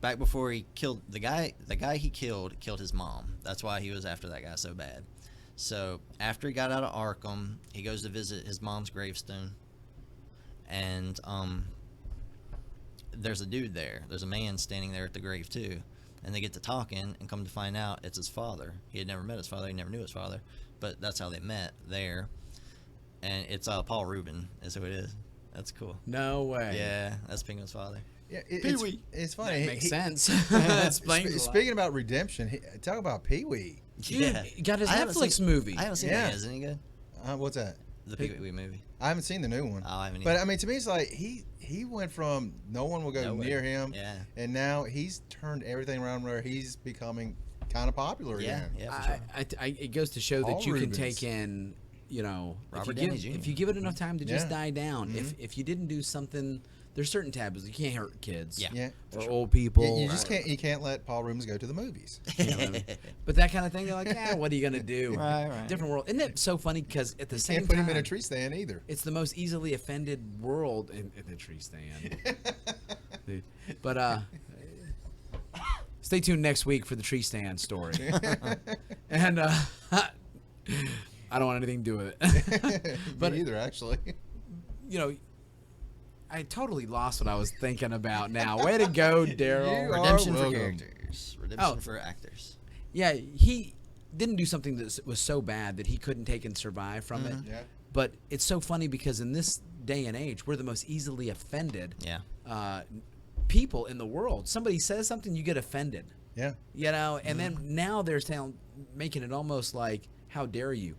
back before he killed the guy he killed his mom. That's why he was after that guy so bad. So after he got out of Arkham, he goes to visit his mom's gravestone, and there's a dude there. There's a man standing there at the grave too, and they get to talking, and come to find out it's his father. He had never met his father. He never knew his father, but that's how they met there. And it's Paul Rubin is who it is. That's cool. No way. Yeah, that's Penguin's father. Yeah, Pee-wee. it's funny. That makes He- sense. That explains a lot. Speaking about redemption, talk about Pee Wee. Dude, he got his I haven't Netflix seen- movie. I haven't seen Yeah. it. Isn't he good? What's that? The Pee Wee movie. I haven't seen the new one. Oh, I haven't But either. I mean, to me, it's like he went from no one will go Nowhere. near him, Yeah. and now he's turned everything around where he's becoming kind of popular Yeah, again. yeah, for sure. it goes to show Paul that you Rubens. can take in, Robert if you Downey give, Jr. if you give it enough time to just Yeah. die down. Mhm. If you didn't do something, there's certain taboos. You can't hurt kids. Yeah. Yeah. Or old people. You just can't. You can't let Paul Rubens go to the movies. But that kind of thing, they're like, what are you gonna do? Right. Different world. Isn't it so funny? Because at the same Can't put time, him in a tree stand either. it's the most easily offended world in the tree stand. Dude. But stay tuned next week for the tree stand story. And I don't want anything to do with it. But Me either, actually. I totally lost what I was thinking about now. Way to go, Darryl. You are Redemption for welcome. characters. Redemption Oh. for actors. Yeah, he didn't do something that was so bad that he couldn't take and survive from it. Yeah. But it's so funny because in this day and age, we're the most easily offended Yeah. people in the world. Somebody says something, you get offended. Yeah. And then now they're making it almost like, how dare you?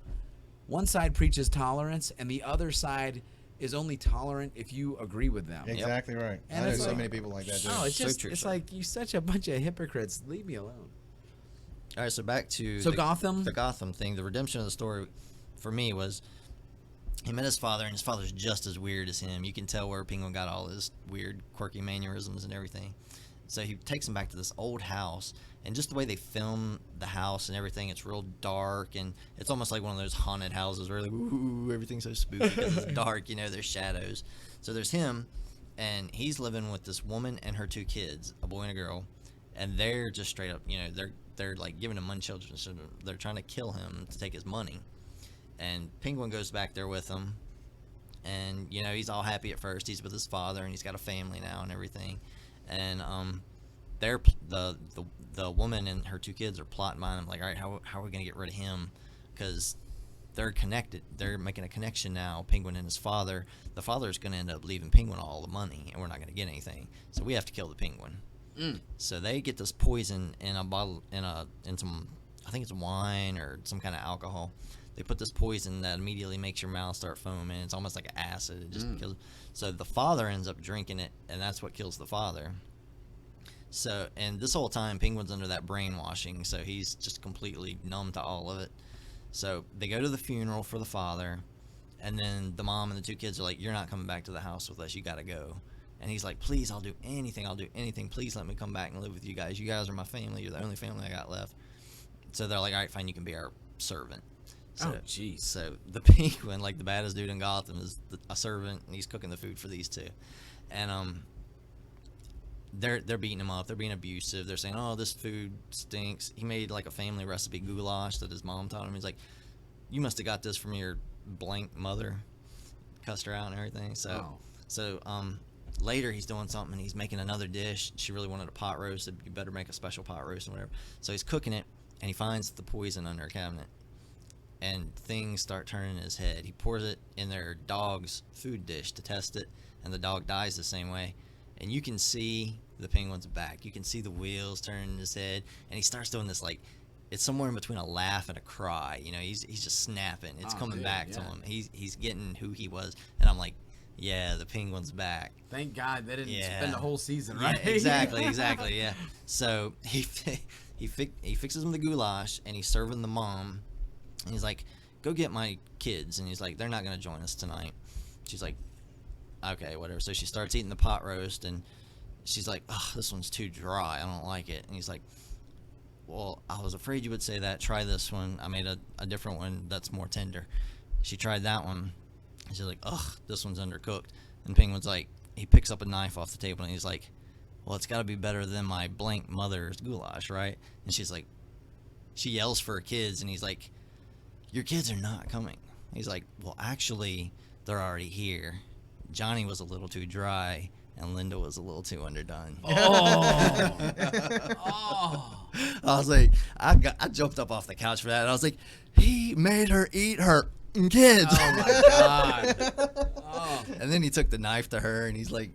One side preaches tolerance, and the other side is only tolerant if you agree with them. Exactly right. And I know it's so like- many people like that. Too. Oh, it's So just, true, it's so. like, you such a bunch of hypocrites. Leave me alone. All right, so back to So Gotham? The Gotham thing. The redemption of the story for me was he met his father, and his father's just as weird as him. You can tell where Penguin got all his weird, quirky mannerisms and everything. So he takes him back to this old house, and just the way they film the house and everything, it's real dark, and it's almost like one of those haunted houses where like, ooh, everything's so spooky because it's dark, there's shadows. So there's him, and he's living with this woman and her 2 kids, a boy and a girl, and they're just straight up, they're like giving him money children, so they're trying to kill him to take his money. And Penguin goes back there with him, and he's all happy at first. He's with his father, and he's got a family now and everything. And they're the woman and her 2 kids are plotting behind him, like, all right, how are we gonna get rid of him? Because they're connected. They're making a connection now. Penguin and his father. The father's gonna end up leaving Penguin all the money, and we're not gonna get anything. So we have to kill the Penguin. So they get this poison in a bottle, in some, I think it's wine or some kind of alcohol. they put this poison that immediately makes your mouth start foaming. It's almost like an acid. It just kills. So the father ends up drinking it, and that's what kills the father. So, and this whole time, Penguin's under that brainwashing, so he's just completely numb to all of it. So they go to the funeral for the father, and then the mom and the 2 kids are like, "You're not coming back to the house with us. You got to go." And he's like, "Please, I'll do anything. I'll do anything. Please let me come back and live with you guys. You guys are my family. You're the only family I got left." So they're like, "All right, fine. You can be our servant." So, Oh, jeez. So the Penguin, like the baddest dude in Gotham, is a servant, and he's cooking the food for these 2. And they're beating him up. They're being abusive. They're saying, "Oh, this food stinks." He made like a family recipe goulash that his mom taught him. He's like, "You must have got this from your blank mother." Cussed her out and everything. So later he's doing something and he's making another dish. She really wanted a pot roast. You better make a special pot roast and whatever. So he's cooking it, and he finds the poison under a cabinet, and things start turning in his head. He pours it in their dog's food dish to test it, and the dog dies the same way. And you can see the Penguin's back. You can see the wheels turning in his head, and he starts doing this, like, it's somewhere in between a laugh and a cry. You know, he's just snapping. It's coming back to him. He's getting who he was, and I'm like, yeah, the Penguin's back. Thank God they didn't spend the whole season, right? Yeah, exactly, yeah. So he fixes him the goulash, and he's serving the mom, and he's like, "Go get my kids," and he's like, "They're not gonna join us tonight." She's like, "Okay, whatever." So she starts eating the pot roast, and she's like, "Oh, this one's too dry. I don't like it." And he's like, "Well, I was afraid you would say that. Try this one. I made a different one that's more tender." She tried that one, and she's like, "Ugh, this one's undercooked." And Penguin's like, he picks up a knife off the table, and he's like, "Well, it's got to be better than my blank mother's goulash, right?" And she's like, she yells for her kids, and he's like, "Your kids are not coming." He's like, "Well, actually, they're already here. Johnny was a little too dry, and Linda was a little too underdone." Oh. I was like, I jumped up off the couch for that, and I was like, he made her eat her kids. Oh my God. Oh. And then he took the knife to her, and he's like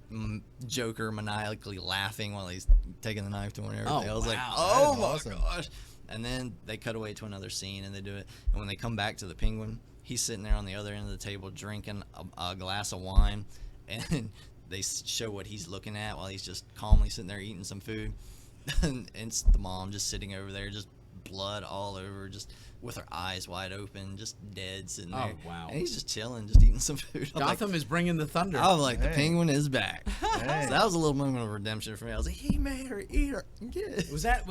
Joker maniacally laughing while he's taking the knife to her and everything. Oh, I was like, wow. oh That my is awesome. gosh. And then they cut away to another scene, and they do it. And when they come back to the Penguin, he's sitting there on the other end of the table drinking a glass of wine, and they show what he's looking at while he's just calmly sitting there eating some food. And it's the mom just sitting over there, just blood all over, just with her eyes wide open, just dead sitting there. Oh, wow. And he's just chilling, just eating some food. Gotham is bringing the thunder. I'm like, the Hey. Penguin is back. Hey. So that was a little moment of redemption for me. I was like, he made her eat her kids. Was that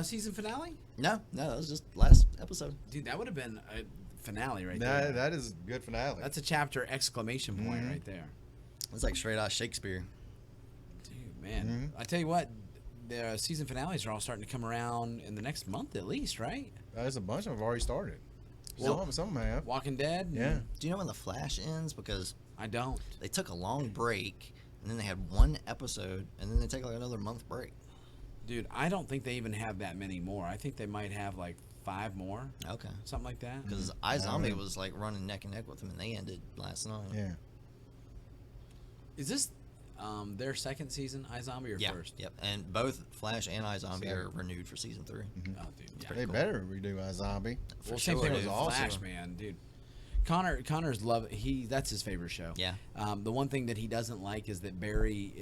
season finale? No, that was just last episode. Dude, that would have been a finale right there. That is a good finale. That's a chapter exclamation point right there. It's like straight out Shakespeare. Dude, man. I tell you what, the season finales are all starting to come around in the next month at least, right? There's a bunch of them have already started. Well, Some have. Walking Dead? Yeah. Do you know when The Flash ends? Because I don't. they took a long break, and then they had one episode, and then they take like another month break. Dude, I don't think they even have that many more. I think they might have like 5 more, Okay. something like that. Because iZombie was like running neck and neck with them, and they ended last night. Yeah. Is this their second season, iZombie, or Yeah. first? Yep. And both Flash and iZombie are renewed for season 3. Oh, dude. Yeah. They better redo iZombie. For Well, same sure, thing dude. with Flash, man, dude. Connor's that's his favorite show. Yeah. The one thing that he doesn't like is that Barry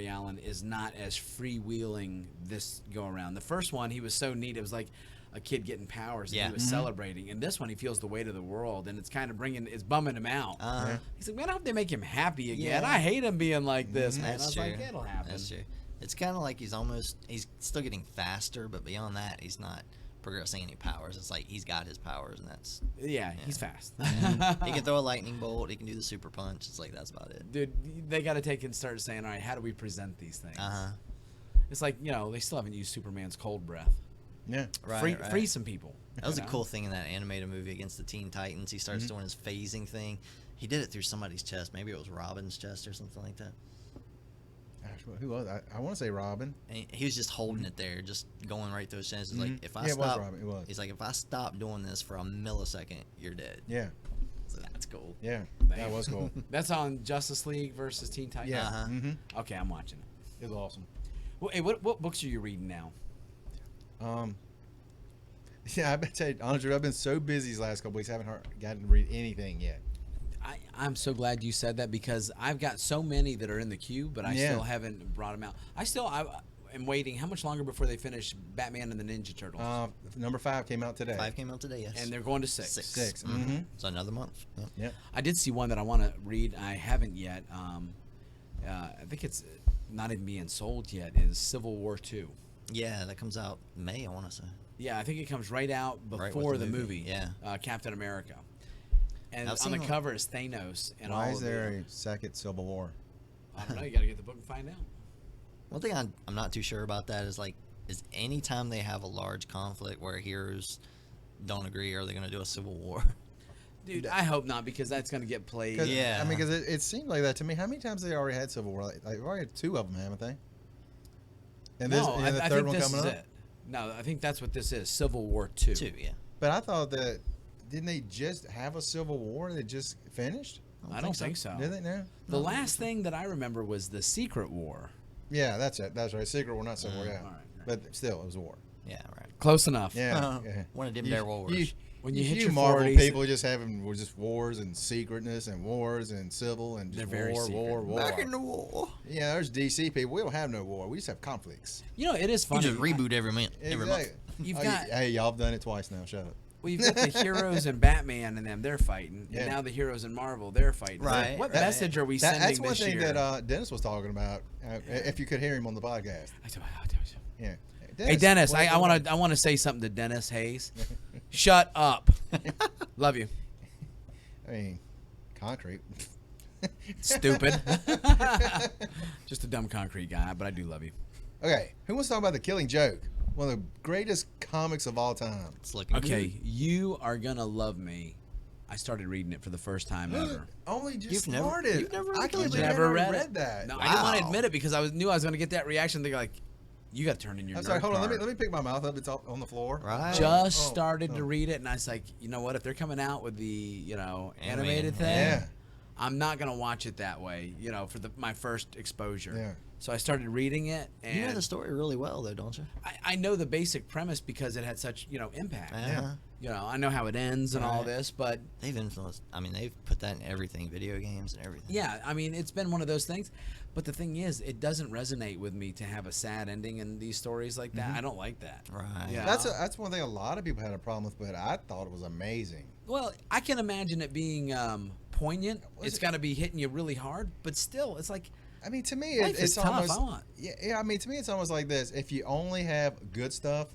Allen is not as freewheeling this go around. The first one, he was so neat. It was like a kid getting powers and Yeah. he was celebrating. And this one, he feels the weight of the world, and it's kind of bumming him out. Uh-huh. He's like, man, I hope they make him happy again. Yeah. I hate him being like this, man. That's I was true. like, it'll happen. That's true. It's kind of like he's still getting faster, but beyond that, he's not progressing any powers. It's like he's got his powers, and that's Yeah, he's fast. he can throw a lightning bolt. He can do the super punch. It's like that's about it. Dude, they got to take and start saying, all right, how do we present these things? It's like, they still haven't used Superman's cold breath. Yeah. Right. Free some people. That was a you know? cool thing in that animated movie against the Teen Titans. He starts doing his phasing thing. He did it through somebody's chest. Maybe it was Robin's chest or something like that. Gosh, who was? I want to say Robin. And he was just holding it there, just going right through his chest. He's like, if I Yeah, it was stop, Robin, it was. he's like, if I stop doing this for a millisecond, you're dead. Yeah. So that's cool. Yeah. Damn. That was cool. That's on Justice League versus Teen Titans? Yeah. Uh-huh. Mm-hmm. Okay, I'm watching it. It was awesome. Well, hey, what books are you reading now? Yeah, I bet you, honestly, I've been so busy these last couple weeks, I haven't gotten to read anything yet. I'm so glad you said that because I've got so many that are in the queue, but I still haven't brought them out. I am waiting. How much longer before they finish Batman and the Ninja Turtles? Number 5 came out today. 5 came out today, yes. And they're going to 6. 6. Mm-hmm. So another month. Yep. Yep. I did see one that I want to read. I haven't yet. I think it's not even being sold yet. Is Civil War 2. Yeah, that comes out May, I want to say. Yeah, I think it comes right out Right before with the the movie. movie. Yeah. Captain America. And I've on seen the one. cover is Thanos. And Why all is of there the, a second Civil War? I don't know. You got to get the book and find out. One thing I'm not too sure about that is any time they have a large conflict where heroes don't agree, are they going to do a civil war? Dude, I hope not because that's going to get played. Yeah. I mean, because it seemed like that to me. How many times they already had Civil War? Like, they've already had 2 of them, haven't they? And this, No, and the I third think one this coming is up. it. No, I think that's what this is. Civil War 2. 2, yeah. But I thought that didn't they just have a Civil War that just finished? I don't think so. Did they now? The last thing that I remember was the Secret War. Yeah, that's it. That's right. Secret War, not Civil War. Yeah, All right. but still, it was a war. Yeah, right. Close enough. Yeah, yeah. One of them there wars. When you hit your Marvel 40s, people just having just wars and secretness and wars and civil and just They're very war, secret. war. Back in the war. Yeah, there's DC people. We don't have no war. We just have conflicts. You know, it is You funny. just reboot every month. You've Oh, got- hey, y'all have done it twice now. Shut up. Well, you've got the heroes and Batman and them, they're fighting. Yeah. And now the heroes in Marvel, they're fighting. Right. What Right. message are we sending That's one this thing year? that Dennis was talking about. If you could hear him on the podcast. Yeah. Hey, Dennis, what- I want to say something to Dennis Hayes. Shut up. Love you. I mean, concrete. Stupid. Just a dumb concrete guy, but I do love you. Okay, who wants to talk about The Killing Joke? One of the greatest comics of all time. It's looking Okay, good. you are gonna love me. I started reading it for the first time ever. Only just You've never- started. you've never I read can't it? believe I Never never read it. that. No, I didn't want to Wow. admit it because knew I was gonna get that reaction. They're like, you got to turn in your. I'm sorry. nerd Hold on. card. Let me pick my mouth up. It's up on the floor. Right. Just Oh, started oh. to read it, and I was like, you know what? If they're coming out with the animated Animated, thing, Yeah. I'm not gonna watch it that way. For my first exposure. Yeah. So I started reading it, and You know the story really well, though, don't you? I know the basic premise because it had such impact. Yeah. I know how it ends and all Right. this, but They've influenced. I mean, they've put that in everything, video games and everything. yeah, I mean, it's been one of those things. But the thing is, it doesn't resonate with me to have a sad ending in these stories like that. I don't like that. Right. Yeah. That's one thing a lot of people had a problem with, but I thought it was amazing. Well, I can imagine it being poignant. It's it- got to be hitting you really hard, but still, it's like I mean, to me, life is it's tough. almost I want. yeah. I mean, to me, it's almost like this: if you only have good stuff,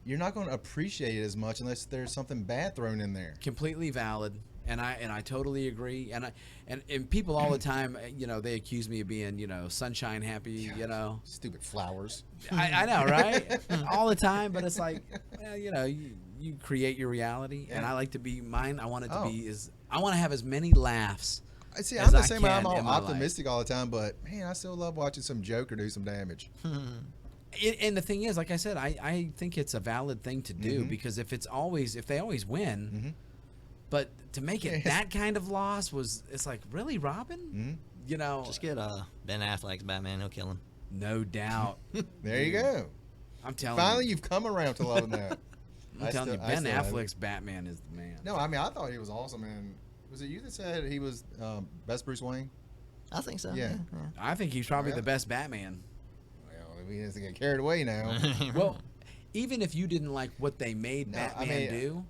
you're not going to appreciate it as much unless there's something bad thrown in there. Completely valid, and I totally agree. And people all the time, they accuse me of being sunshine happy. Stupid flowers. I know, right? All the time, but it's like, well, you create your reality, and Yeah. I like to be mine. I want it to Oh. be I want to have as many laughs. I see. As I'm the I same way. I'm can all in my life. optimistic all the time, but man, I still love watching some Joker do some damage. And the thing is, like I said, I think it's a valid thing to do Mhm. because if they always win, Mhm. but to make it Yes. that kind of loss it's like, really, Robin? Mhm. Just get Ben Affleck's Batman. He'll kill him. No doubt. There you go. I'm telling Finally, you. you've come around to loving that. I'm telling you, I Ben still have it. Affleck's Batman is the man. No, I mean, I thought he was awesome. And was it you that said he was best Bruce Wayne? I think so. Yeah. I think he's probably Yeah. the best Batman. Well, we didn't get carried away now. Well, even if you didn't like what they made No, I Batman mean- do,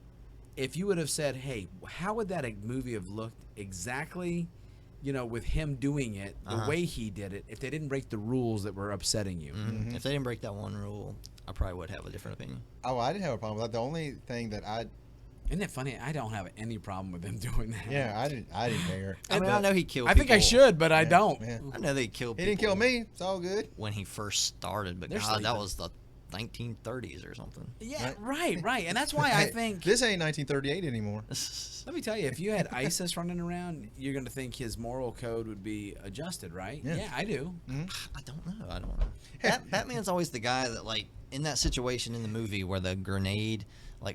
if you would have said, hey, how would that movie have looked exactly, with him doing it the Uh-huh. way he did it, if they didn't break the rules that were upsetting you? If they didn't break that one rule, I probably would have a different opinion. Oh, I didn't have a problem with that. The only thing that Isn't it funny? I don't have any problem with them doing that. I didn't care. I mean, I know he killed. I think I people. should, but I don't. Yeah. I know they killed. He didn't kill people me. It's all good. when he first started, but They're God, that sleeping. was the 1930s or something. Yeah, right. And that's why I Hey, think. this ain't 1938 anymore. Let me tell you, if you had ISIS running around, you're going to think his moral code would be adjusted, right? Yeah. I do. I don't know. Batman's always the guy that, like, in that situation in the movie where the grenade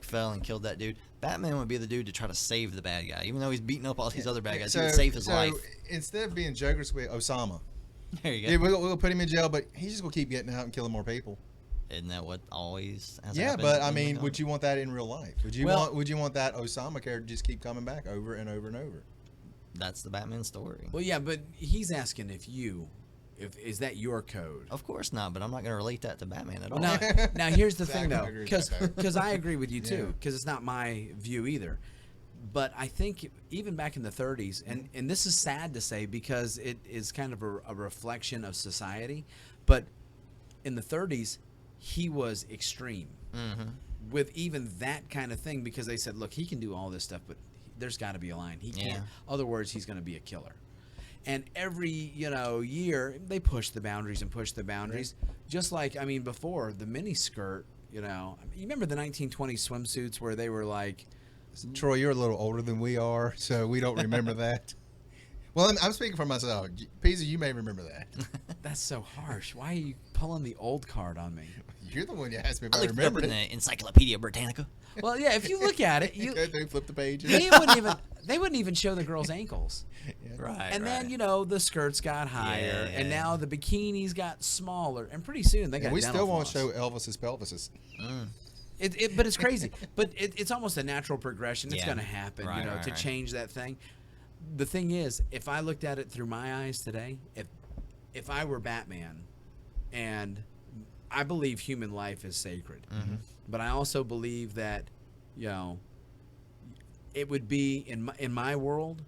fell and killed that dude. Batman would be the dude to try to save the bad guy, even though he's beating up all these other bad guys. He would save his life. Instead of being Joker's with Osama, There you yeah, go. we'll put him in jail, but he's just gonna keep getting out and killing more people. Isn't that what always has Yeah, happened? but I in the mean, comic? would you want that in real life? Would you Well- want that Osama character to just keep coming back over and over and over? That's the Batman story. Well, yeah, but he's asking if is that your code? Of course not, but I'm not going to relate that to Batman at all. Now, now here's the thing, Exactly, I though, agree with that. because I agree with you Yeah. too, because it's not my view either. But I think even back in the 30s, and this is sad to say because it is kind of a reflection of society, but in the 30s, he was extreme with even that kind of thing because they said, look, he can do all this stuff, but there's got to be a line. He can't. Yeah. Other words, he's going to be a killer. And every year they push the boundaries and push the boundaries. Just like before the mini skirt, you remember the 1920s swimsuits where they were like, Troy, you're a little older than we are, so we don't remember that. Well, I'm speaking for myself. Peasy, you may remember that. that's so harsh. Why are you pulling the old card on me? You're the one you asked me if I I looked it up remembered in it. the Encyclopedia Britannica. Well, yeah, if you look at it, They flip the page. they wouldn't even show the girl's ankles. Right. And right. then the skirts got higher, Yeah, and yeah. now the bikinis got smaller, and pretty soon they got. And we dental still won't floss. show Elvis's pelvises. But it's crazy. But it's almost a natural progression. It's Yeah. going to happen, Right, to right. change that thing. The thing is, if I looked at it through my eyes today, if I were Batman, and I believe human life is sacred, but I also believe that, it would be in my world.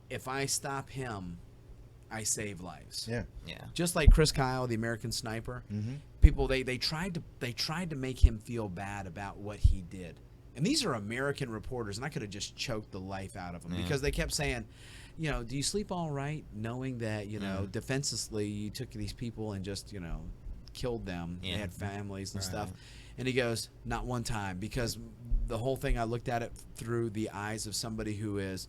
If I stop him, I save lives. Yeah. Yeah. Just like Chris Kyle, the American Sniper, people they tried to make him feel bad about what he did, and these are American reporters, and I could have just choked the life out of them because they kept saying, do you sleep all right knowing that defenselessly you took these people and just killed them? They Yeah. had families and Right. stuff, and he goes, not one time, because the whole thing I looked at it through the eyes of somebody who is.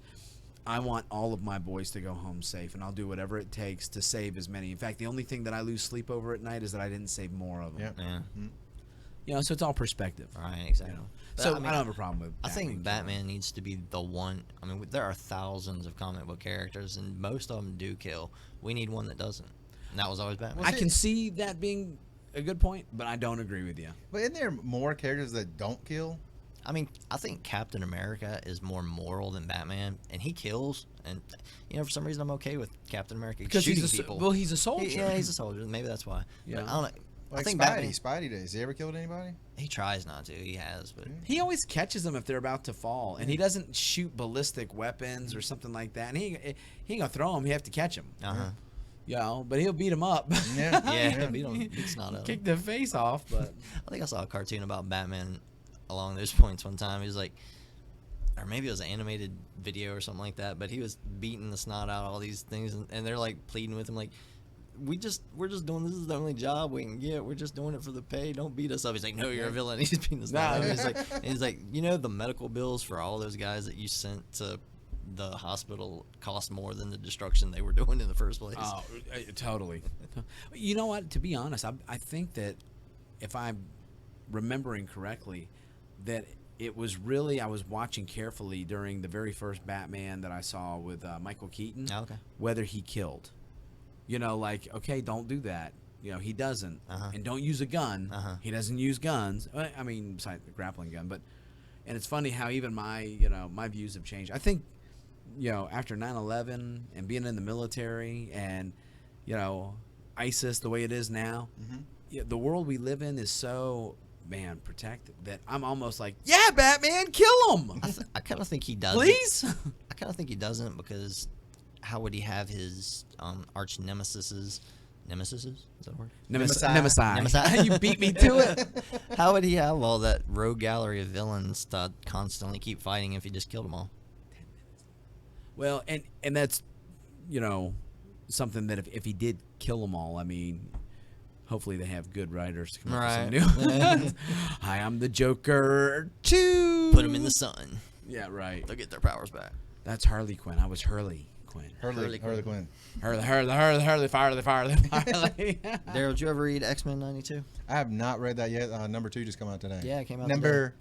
I want all of my boys to go home safe, and I'll do whatever it takes to save as many. In fact, the only thing that I lose sleep over at night is that I didn't save more of them. Yeah. Yeah. So it's all perspective. Right. Exactly. But, So I don't have a problem with. I think killing. Batman needs to be the one. I mean, there are thousands of comic book characters, and most of them do kill. We need one that doesn't. And that was always Batman. I can see that being a good point, but I don't agree with you. But isn't there more characters that don't kill? I mean, I think Captain America is more moral than Batman, and he kills. And for some reason, I'm okay with Captain America Because shooting he's people. he's a soldier. Yeah, he's a soldier. Maybe that's why. Yeah. But I don't know. I Like think Spidey. Batman. Spidey does. Has he ever killed anybody? He tries not to. He has, but He always catches them if they're about to fall, and he doesn't shoot ballistic weapons or something like that. And he ain't gonna throw them. You have to catch them. But he'll beat them up. Yeah. yeah, it's not a. Kick their face off, but. I think I saw a cartoon about Batman along those points one time. He was like, or maybe it was an animated video or something like that, but he was beating the snot out of all these things, and they're like pleading with him like, we're just doing, this is the only job we can get, we're just doing it for the pay, don't beat us up. He's like, no, you're a villain. He's beating the snot out of him. He's like, the medical bills for all those guys that you sent to the hospital cost more than the destruction they were doing in the first place. Oh, totally. You know what? To be honest, I think that if I'm remembering correctly, that it was really, I was watching carefully during the very first Batman that I saw with Michael Keaton, Oh, okay. whether he killed. Okay, don't do that. He doesn't. And don't use a gun. He doesn't use guns. I mean, besides the grappling gun. And it's funny how even my views have changed. I think, after 9/11 and being in the military and, ISIS the way it is now, the world we live in is so, protected that I'm almost like, yeah, Batman, kill him. I kind of think he doesn't. Please? I kind of think he doesn't, because how would he have his arch nemesises? Nemesises? Is that a word? Nemesis. You beat me to it. How would he have all that rogue gallery of villains to constantly keep fighting if he just killed them all? Well, and that's, something that if he did kill them all, I mean, hopefully they have good writers to come up with some new. Hi, I'm the Joker 2. Put them in the sun. Yeah, right. They'll get their powers back. That's Harley Quinn. I was Hurley Quinn. Harley Quinn. Hurley, fire. Darryl, did you ever read X-Men 92? I have not read that yet. Number 2 just come out today. Yeah, it came out Number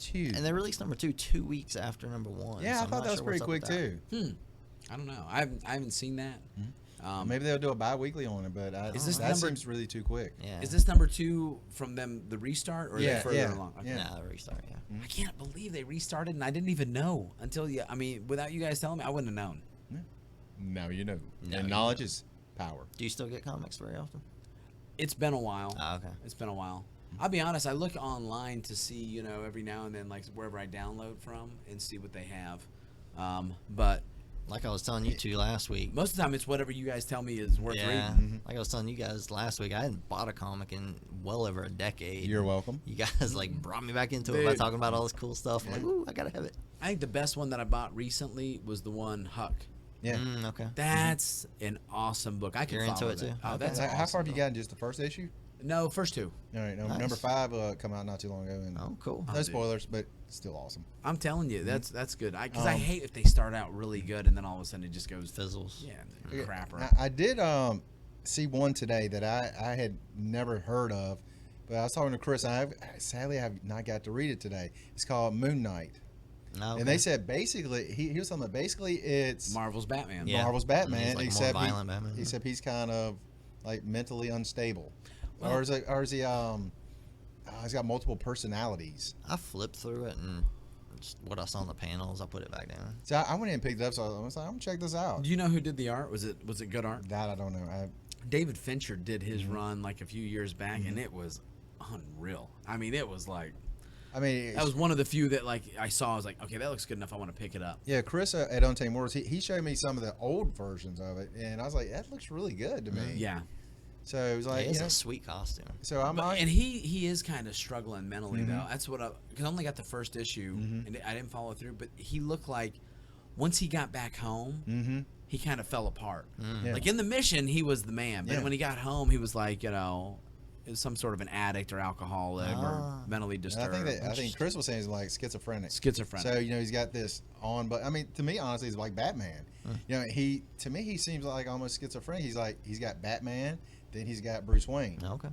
2. And they released number 2 2 weeks after number 1. Yeah, so I I'm thought not that was sure pretty what's quick up with too. I don't know. I haven't seen that. Maybe they'll do a bi-weekly on it, but Is this that number- seems really too quick. Yeah. Is this number 2 from them, the restart, or are Yeah, they further yeah, along? Okay. yeah. Nah, restart. Yeah. I can't believe they restarted, and I didn't even know until you. I mean, without you guys telling me, I wouldn't have known. Now you know. Now And you knowledge is power. Do you still get comics very often? It's been a while. Ah, okay. It's been a while. I'll be honest. I look online to see, every now and then, like wherever I download from, and see what they have. But Like I was telling you two last week. most of the time, it's whatever you guys tell me is worth Yeah. reading. Like I was telling you guys last week, I hadn't bought a comic in well over a decade. You're welcome. You guys like brought me back into it by Dude. talking about all this cool stuff. I'm like, ooh, I gotta have it. I think the best one that I bought recently was the one Huck. Yeah. Okay. That's an awesome book. I can You're into follow it that. too? Oh, Okay. that's How awesome. far have you gotten? Just the first issue? No, first 2. All right. Nice. Number 5 come out not too long ago. And Oh, cool. no dude. spoilers, but still awesome. I'm telling you, that's good. Because I Um, hate if they start out really good and then all of a sudden it just goes Fizzles. yeah, crapper. Now, I did see one today that I had never heard of, but I was talking to Chris. Sadly, I have not got to read it today. It's called Moon Knight. No, And they said basically, he was talking about basically it's Marvel's Batman. Yeah. Marvel's He's Batman, like more except violent Batman. except he's kind of like mentally unstable, Well- or is he he's got multiple personalities. I flipped through it and just what I saw on the panels, I put it back down. So I went in and picked it up. So I was like, I'm gonna check this out. Do you know who did the art? Was it good art? That I don't know. David Fincher did his Mm-hmm. run like a few years back, and it was unreal. I mean, it was like I mean, that was one of the few that like I saw. I was like, okay, that looks good enough. I want to pick it up. yeah, Chris at Untamed Worlds, he showed me some of the old versions of it, and I was like, that looks really good to me. Yeah, So it was like, It's a sweet costume. so I'm but, like, and he is kind of struggling mentally Mm-hmm. though. That's what because I only got the first issue and I didn't follow through. But he looked like once he got back home, he kind of fell apart. Yeah. Like in the mission, he was the man, but Yeah. when he got home, he was like some sort of an addict or alcoholic or mentally and disturbed. I think Chris was saying he's like schizophrenic. Schizophrenic. So he's got this on, but I mean, to me, honestly, he's like Batman. To me he seems like almost schizophrenic. He's got Batman, then he's got Bruce Wayne. Okay.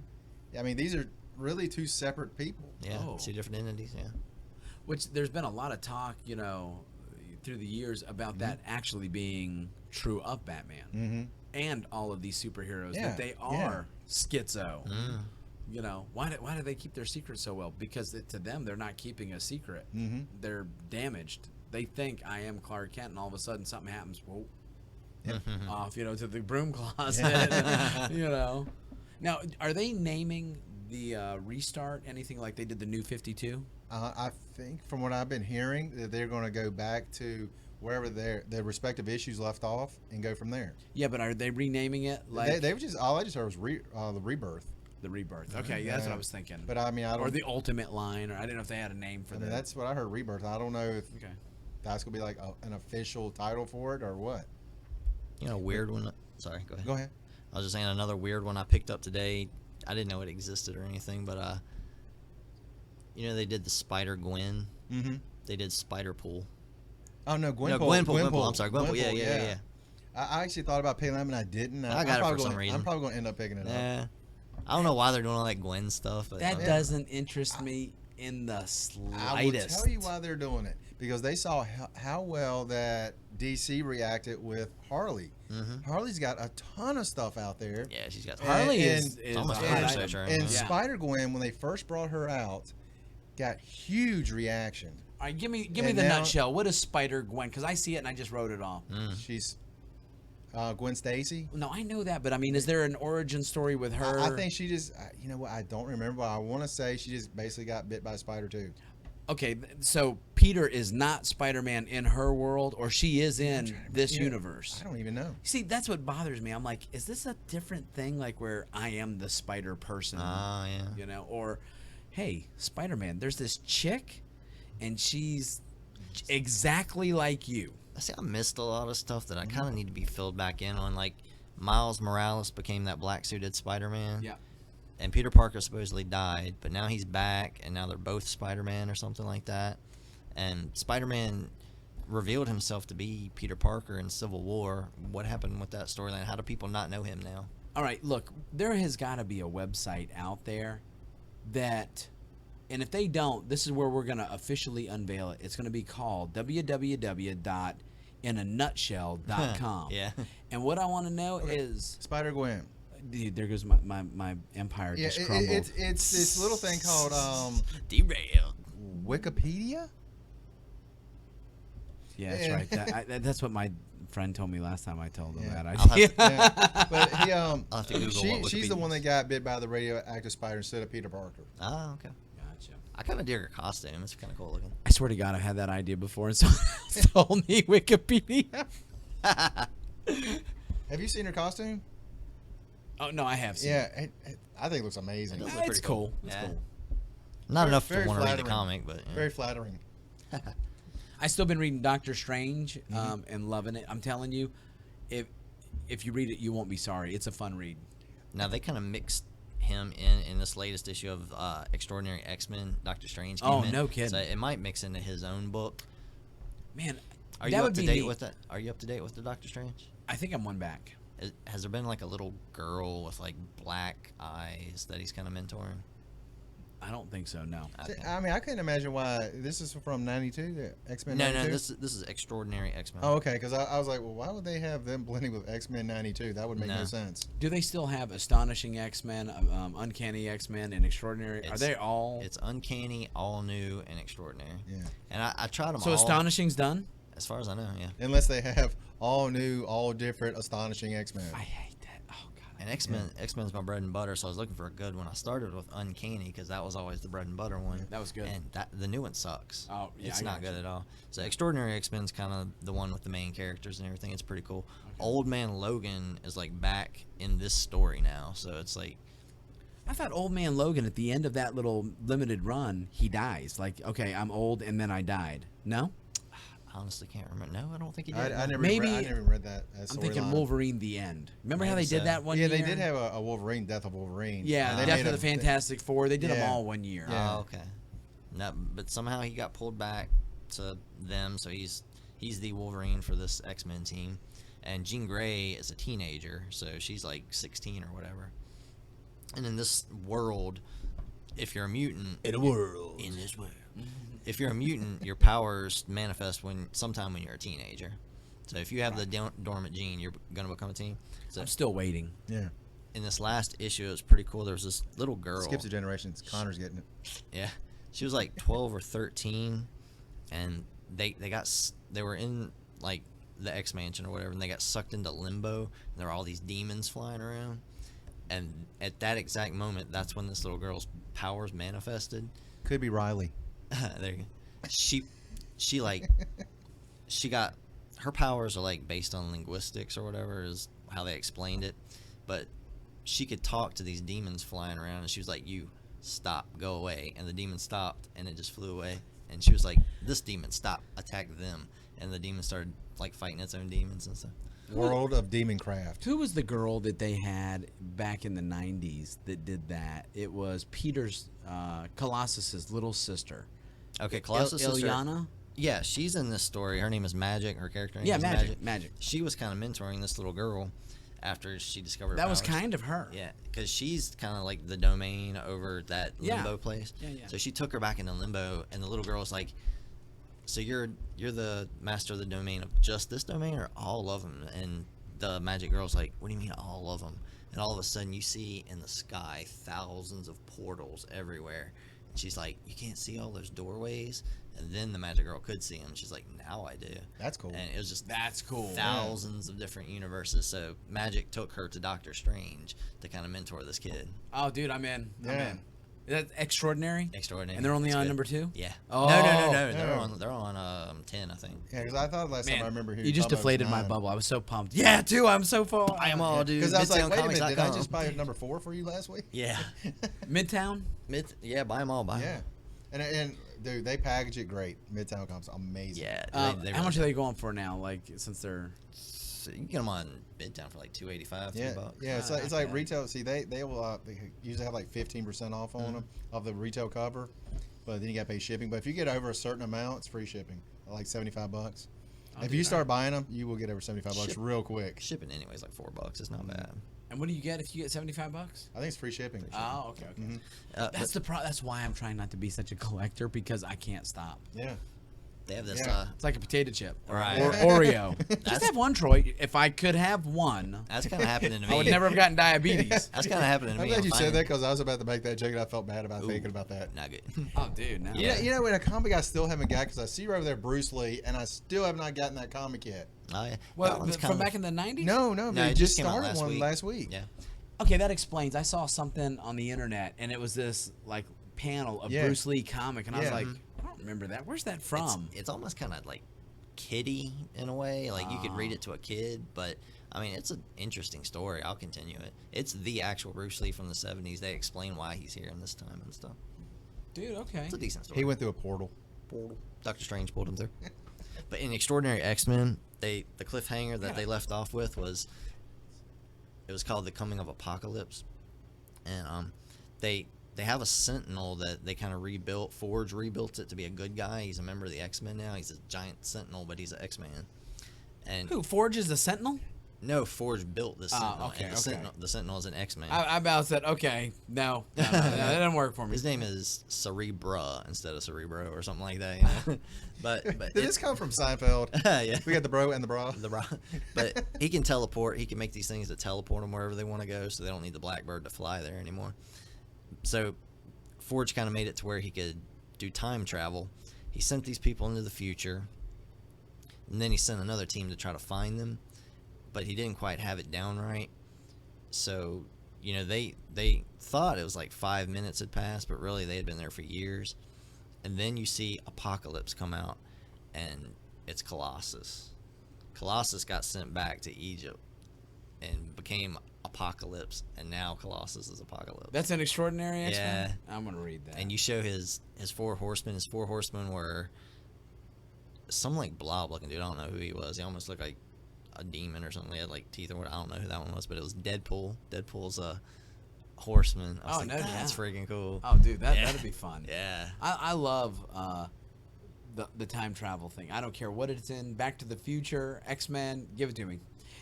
I mean, these are really two separate people. Yeah. Oh. Two different entities. Yeah. Which there's been a lot of talk, through the years about that actually being true of Batman and all of these superheroes Yeah, that they yeah. are schizo. Why do they keep their secret so well? Because to them, they're not keeping a secret. They're damaged. They think I am Clark Kent, and all of a sudden something happens. Whoa, off, to the broom closet. Now, are they naming the restart anything like they did the New 52? I think from what I've been hearing that they're going to go back to wherever their respective issues left off and go from there. Yeah, but are they renaming it like They were just all I just heard was the rebirth. the Rebirth? Okay, yeah, that's what I Yeah. was thinking. But I mean, I don't. Or the Ultimate line, or I didn't know if they had a name for I mean, that. that's what I heard. Rebirth. I don't know if Okay. that's gonna be like an official title for it or what. Weird one. Sorry, go ahead. Go ahead. I was just saying another weird one I picked up today. I didn't know it existed or anything, but they did the Spider Gwen. Mm-hmm. They did Spider Pool. Oh no, Gwenpool. Gwenpool. I'm sorry, Gwenpool. Yeah. I actually thought about picking them and I didn't. I got it for probably some gonna- reason. I'm probably going to end up picking it up. Yeah. I don't know why they're doing all that Gwen stuff, but That Yeah. doesn't interest me in the I will slightest. tell you why they're doing it because they saw how well that DC reacted with Harley. Harley's got a ton of stuff out there. yeah, she's got Harley And- is It's almost a a hot photo item. search right And now. Yeah. Spider Gwen, when they first brought her out, got huge reaction. All right, give me And the now- nutshell. What is Spider Gwen? Because I see it and I just wrote it off. She's Gwen Stacy. No, I know that, but I mean, is there an origin story with her? I think she just, you know what? I don't remember. But I want to say she just basically got bit by a spider too. Okay, so Peter is not Spider-Man in her world, or she is in this Yeah, universe. I don't even know. See, that's what bothers me. I'm like, is this a different thing, like where I am the Spider person? Yeah. Or, hey, Spider-Man, there's this chick, and she's exactly like you. See, I missed a lot of stuff that I kind of need to be filled back in on. Like, Miles Morales became that black-suited Spider-Man. Yeah. And Peter Parker supposedly died, but now he's back, and now they're both Spider-Man or something like that. And Spider-Man revealed himself to be Peter Parker in Civil War. What happened with that storyline? How do people not know him now? All right, look, there has got to be a website out there that, and if they don't, this is where we're going to officially unveil it. It's going to be called www.mcu.com. in a nutshell.com. Yeah. And what I want to know is, Spider Gwen. dude, there goes my empire Yeah, just crumbled. it's this little thing called Derailed. Wikipedia. Yeah, that's right. That's what my friend told me last time I told him Yeah. that I'll idea. Yeah, but he I'll have to Google what she's Wikipedia the one that is. got bit by the radioactive spider instead of Peter Parker. Oh, okay. Gotcha. I kind of dig her costume. It's kind of cool looking. I swear to God, I had that idea before, and someone else told me Wikipedia. Have you seen her costume? Oh no, I have seen. Yeah, I think it looks amazing. It does it. look It's pretty cool. cool. It's Yeah. cool. Not Very- enough to very want to read the flattering. comic, but yeah. Very flattering. I still been reading Doctor Strange and loving it. I'm telling you, if you read it, you won't be sorry. It's a fun read. Now they kind of mixed him in this latest issue of Extraordinary X-Men. Doctor Strange came Oh, in. no kidding. So it might mix into his own book. Man, Are that you would up to be date neat. with that? Are you up to date with the Doctor Strange? I think I'm one back. Has there been like a little girl with like black eyes that he's kind of mentoring? I don't think so. No. I mean, I couldn't imagine why this is from '92, the X-Men. No, 92? this is Extraordinary X-Men. Oh, okay. Because I was like, well, why would they have them blending with X-Men '92? That would make no No. sense. Do they still have Astonishing X-Men, Uncanny X-Men, and Extraordinary? Are they all? It's Uncanny, All New, and Extraordinary. Yeah. And I tried them So all. Astonishing's done? As far as I know, yeah. Unless they have all new, all different, astonishing X-Men. I hate that. Oh God. And X-Men's my bread and butter, so I was looking for a good one. I started with Uncanny because that was always the bread and butter one. That was good. And the new one sucks. Oh, yeah, it's I not got good at all. So Extraordinary X-Men's kind of the one with the main characters and everything. It's pretty cool. Old Man Logan is like back in this story now, so it's like I thought Old Man Logan at the end of that little limited run, he dies. Like, okay, I'm old and then I died. No? I honestly can't remember. No, I don't think he did. I never Maybe- I never read that. I'm thinking Wolverine the end. Remember how they Maybe did so. that one Yeah, year? they did have a Wolverine, Death of Wolverine. Yeah, And they Death made of the Fantastic Four. They did them Yeah. all one year. Yeah. Oh, okay. No, but somehow he got pulled back to them, so he's the Wolverine for this X-Men team. And Jean Grey is a teenager, so she's like 16 or whatever. And in this world, if you're a mutant, In a world. in this world, if you're a mutant, your powers manifest sometime when you're a teenager. So if you have the dormant gene, you're gonna become a teen. So I'm still waiting. Yeah. in this last issue, it was pretty cool. There was this little girl. Skips a generation. Connor's getting it. Yeah, she was like 12 or 13, and they were in like the X Mansion or whatever, and they got sucked into limbo, and there were all these demons flying around. And at that exact moment, that's when this little girl's powers manifested. Could be Riley. There you go. She got her powers are like based on linguistics or whatever is how they explained it, but she could talk to these demons flying around, and she was like, "You stop, go away," and the demon stopped, and it just flew away. And she was like, "This demon, stop, attack them," and the demon started like fighting its own demons and stuff. World of Demoncraft. Who was the girl that they had back in the 90s that did that? It was Peter's, Colossus's little sister. Okay, Colossus' sister. Ilyana? Yeah, she's in this story. Her name is Magic. Her character name Yeah, is Magic. She was kind of mentoring this little girl after she discovered her That was powers. kind of her. Yeah, because she's kind of like the domain over that Yeah. limbo place. Yeah, yeah. So she took her back into limbo, and the little girl was like, "So you're the master of the domain of just this domain, or all of them?" And the magic girl's like, "What do you mean all of them?" And all of a sudden, you see in the sky thousands of portals everywhere. And she's like, "You can't see all those doorways?" And then the magic girl could see them. She's like, "Now I do." That's cool. And it was just That's cool. thousands of different universes. So Magic took her to Doctor Strange to kind of mentor this kid. Oh, dude, I'm in. I'm Yeah. in. Is that Extraordinary? Extraordinary. And they're only It's on good. number 2? Yeah. Oh. No. No. They're on 10, I think. Yeah, because I thought last time Man, I remember you just deflated my bubble. bubble. I was so pumped. Yeah, too. I'm so full. I am all, dude. Because I was like, wait a minute, did I MidtownComics.com. just buy number 4 for you last week? Yeah. Midtown? Yeah, buy them all. Buy 'em. Yeah. And dude, they package it great. Midtown Comics, amazing. Yeah. How much are they going for now? Like, since they're... So you can get them on Midtown for like $2.85, Yeah, $3. yeah. It's like, not bad. retail. See, they will they usually have like 15% off on them of the retail cover, but then you got to pay shipping. But if you get over a certain amount, it's free shipping, like $75. If you start buying them, you will get over $75 Ship- real quick. Shipping anyway is like $4. It's not bad. And what do you get if you get $75? I think it's free shipping. Oh, okay. Mhm. That's why I'm trying not to be such a collector, because I can't stop. Yeah. They have this. Yeah. It's like a potato chip. Right. Or Oreo. Just That's- have one, Troy. If I could have one, That's kind of happening to me. I would never have gotten diabetes. That's kind of happening to I'm me. glad you said that Finally- because I was about to make that joke and I felt bad about thinking about that. Not good. Oh, dude, no. Yeah. You know, in a comic I still haven't got because I see right over there Bruce Lee, and I still have not gotten that comic yet. Oh yeah. Well, That one's from kinda- back in the 90s? No, No, they it just just came out started last one week. last week. Yeah. Okay, that explains. I saw something on the internet, and it was this like panel of Yeah. Bruce Lee comic, and I was Yeah. like, I don't remember that. Where's that from? It's almost kind of like kiddie in a way. Like you could read it to a kid, but I mean, it's an interesting story. I'll continue it. It's the actual Bruce Lee from the 70s. They explain why he's here in this time and stuff. Dude, okay. It's a decent story. He went through a portal. Doctor Strange pulled him through. But in Extraordinary X-Men, the cliffhanger that they left off with was it was called The Coming of Apocalypse, and they have a Sentinel that they kind of rebuilt. Forge rebuilt it to be a good guy. He's a member of the X-Men now. He's a giant Sentinel, but he's an X-Man. And Who, Forge is the Sentinel? no, Forge built the Sentinel. okay, and the Sentinel is an X-Man. I about said, okay, no, that didn't work for me. His name is Cerebra instead of Cerebro or something like that. You know? but Did this come from Seinfeld? yeah. We got the bro and the bra. But he can teleport. He can make these things that teleport them wherever they want to go, so they don't need the Blackbird to fly there anymore. So Forge kind of made it to where he could do time travel. He sent these people into the future, and then he sent another team to try to find them, but he didn't quite have it down right. So, you know, they thought it was like 5 minutes had passed, but really they had been there for years. And then you see Apocalypse come out, and it's Colossus. Colossus got sent back to Egypt and became Apocalypse, and now Colossus is Apocalypse. That's an extraordinary X-Men? Yeah. I'm going to read that. And you show his four horsemen. His four horsemen were some like blob looking dude. I don't know who he was. He almost looked like a demon or something. He had like teeth or what. I don't know who that one was, but it was Deadpool. Deadpool's a horseman. I was like, that's freaking cool. Oh, dude, Yeah. that'd be fun. Yeah. I love the time travel thing. I don't care what it's in. Back to the Future, X-Men, give it to me.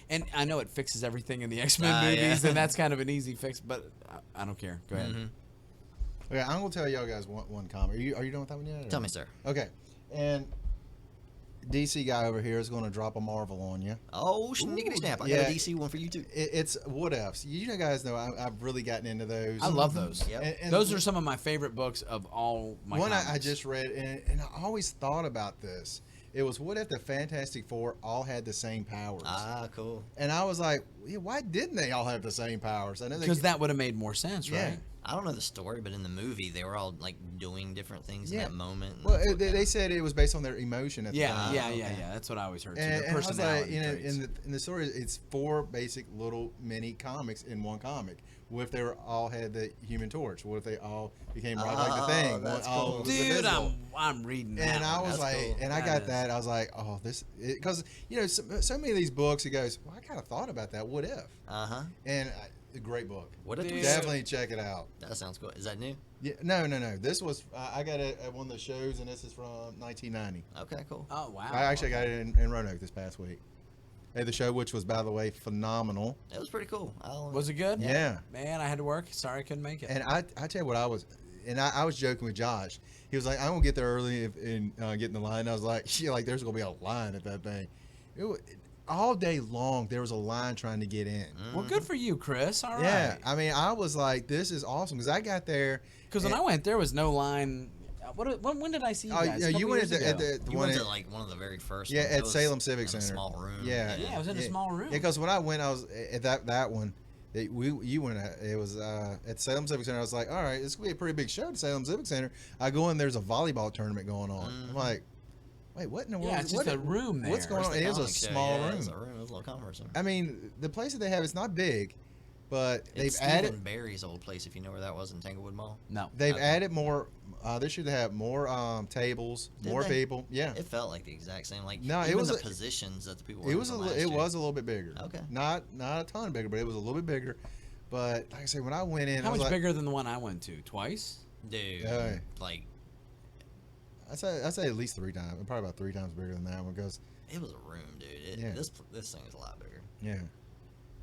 And I know it fixes everything in the X-Men movies, yeah. and that's kind of an easy fix, but I don't care. Go ahead. Mhm. Okay, I'm gonna tell y'all guys one comment. Are you done with that one yet? or- Tell me, sir. Okay, and DC guy over here is going to drop a Marvel on you. Oh, snickety snap! I got yeah. a DC one for you too. It's what ifs. You know, guys know I've really gotten into those. I love those. Yep. And Those are some of my favorite books of all my one comics. I just read, and I always thought about this. It was what if the Fantastic Four all had the same powers? Ah, cool. And I was like, yeah, why didn't they all have the same powers? I know they Because that would have made more sense, Yeah. right? I don't know the story, but in the movie, they were all like doing different things Yeah. in that moment. and Well, that's what they kinda- said it was based on their emotion at the Yeah, time. yeah, okay. yeah. That's what I always heard. Too. And, The and I was like, personality you know, traits. in the story, it's 4 basic little mini comics in one comic. What if they were all had the Human Torch? What if they all became right like the Oh, Thing? that's What all cool. was Dude, invisible? I'm reading that. And I one. was That's like, cool. and I That got is- that. I was like, oh, this, because you know, so many of these books, it goes, well, I kind of thought about that. What if? Uh-huh. And a great book. What if we Dude. Definitely check it out. That sounds cool. Is that new? Yeah, no. This was I got it at one of the shows, and this is from 1990. Okay, cool. Oh wow. I actually got it in Roanoke this past week. At the show, which was, by the way, phenomenal. It was pretty cool. Was it good? Yeah. Man, I had to work. Sorry, I couldn't make it. And I tell you what, I was joking with Josh. He was like, I'm gonna get there early and get in the line. I was like, yeah, like there's gonna be a line at that thing. All day long, there was a line trying to get in. Well, good for you, Chris. All right. Yeah, I mean, I was like, this is awesome because I got there. Because when and- I went, there was no line. When did I see you Oh, guys? yeah, A couple you went years at ago. the You one went at, to like one of the very first yeah, ones. at It was Salem Civic in Center. A small room. Yeah. Yeah, I was in a small room. because when I went, I was at that one. You went at, it was at Salem Civic Center. I was like, all right, this could be a pretty big show at Salem Civic Center. I go in, there's a volleyball tournament going on. I'm like, wait, what in the world? Yeah, it's just a room there. What's going on? It is a Comic show, small yeah, room. It's a room. It was a little conference room. I mean, the place that they have, it's not big, but they've It's added. Stephen Barry's old place, if you know where that was in Tanglewood Mall. No. They've Okay. added more. This year they have more tables, Did more they? people. Yeah, It felt like the exact same. Like No, it even was the a- positions that the people. it were was in a from li- last it year. was a little bit bigger. Okay. Not a ton bigger, but it was a little bit bigger. But like I said, when I went in, How I was much like, bigger than the one I went to? Twice? Dude. Yeah. Like I'd say at least 3 times, probably about 3 times bigger than that one. Because it was a room, dude. Yeah. This thing is a lot bigger. yeah,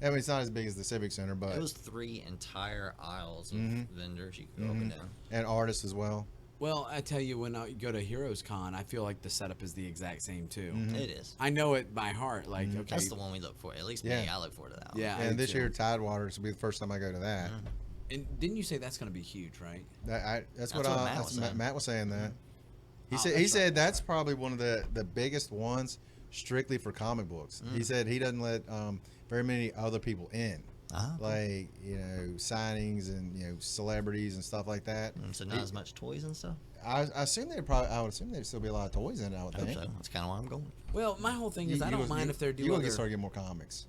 I mean it's not as big as the Civic Center, but It was 3 entire aisles of Mhm. vendors you could go up and down. and artists as well. Well, I tell you, when I go to Heroes Con, I feel like the setup is the exact same too. It is. I know it by heart. Like, okay, That's the one we look for. At least me, Yeah. I look forward to that one. yeah. I And do this too. year, Tidewaters will be the first time I go to that. And didn't you say that's going to be huge, right? That's what Matt was saying. Matt was saying that. He Oh, said that's he right, said that's that's probably one of the biggest ones strictly for comic books. He said he doesn't let very many other people in. Like, signings and celebrities and stuff like that. So not as much toys and stuff. I would assume there'd still be a lot of toys in it. I would I hope think. so. That's kind of why I'm going. Well, my whole thing is I don't mind if they're doing. You will start getting more comics.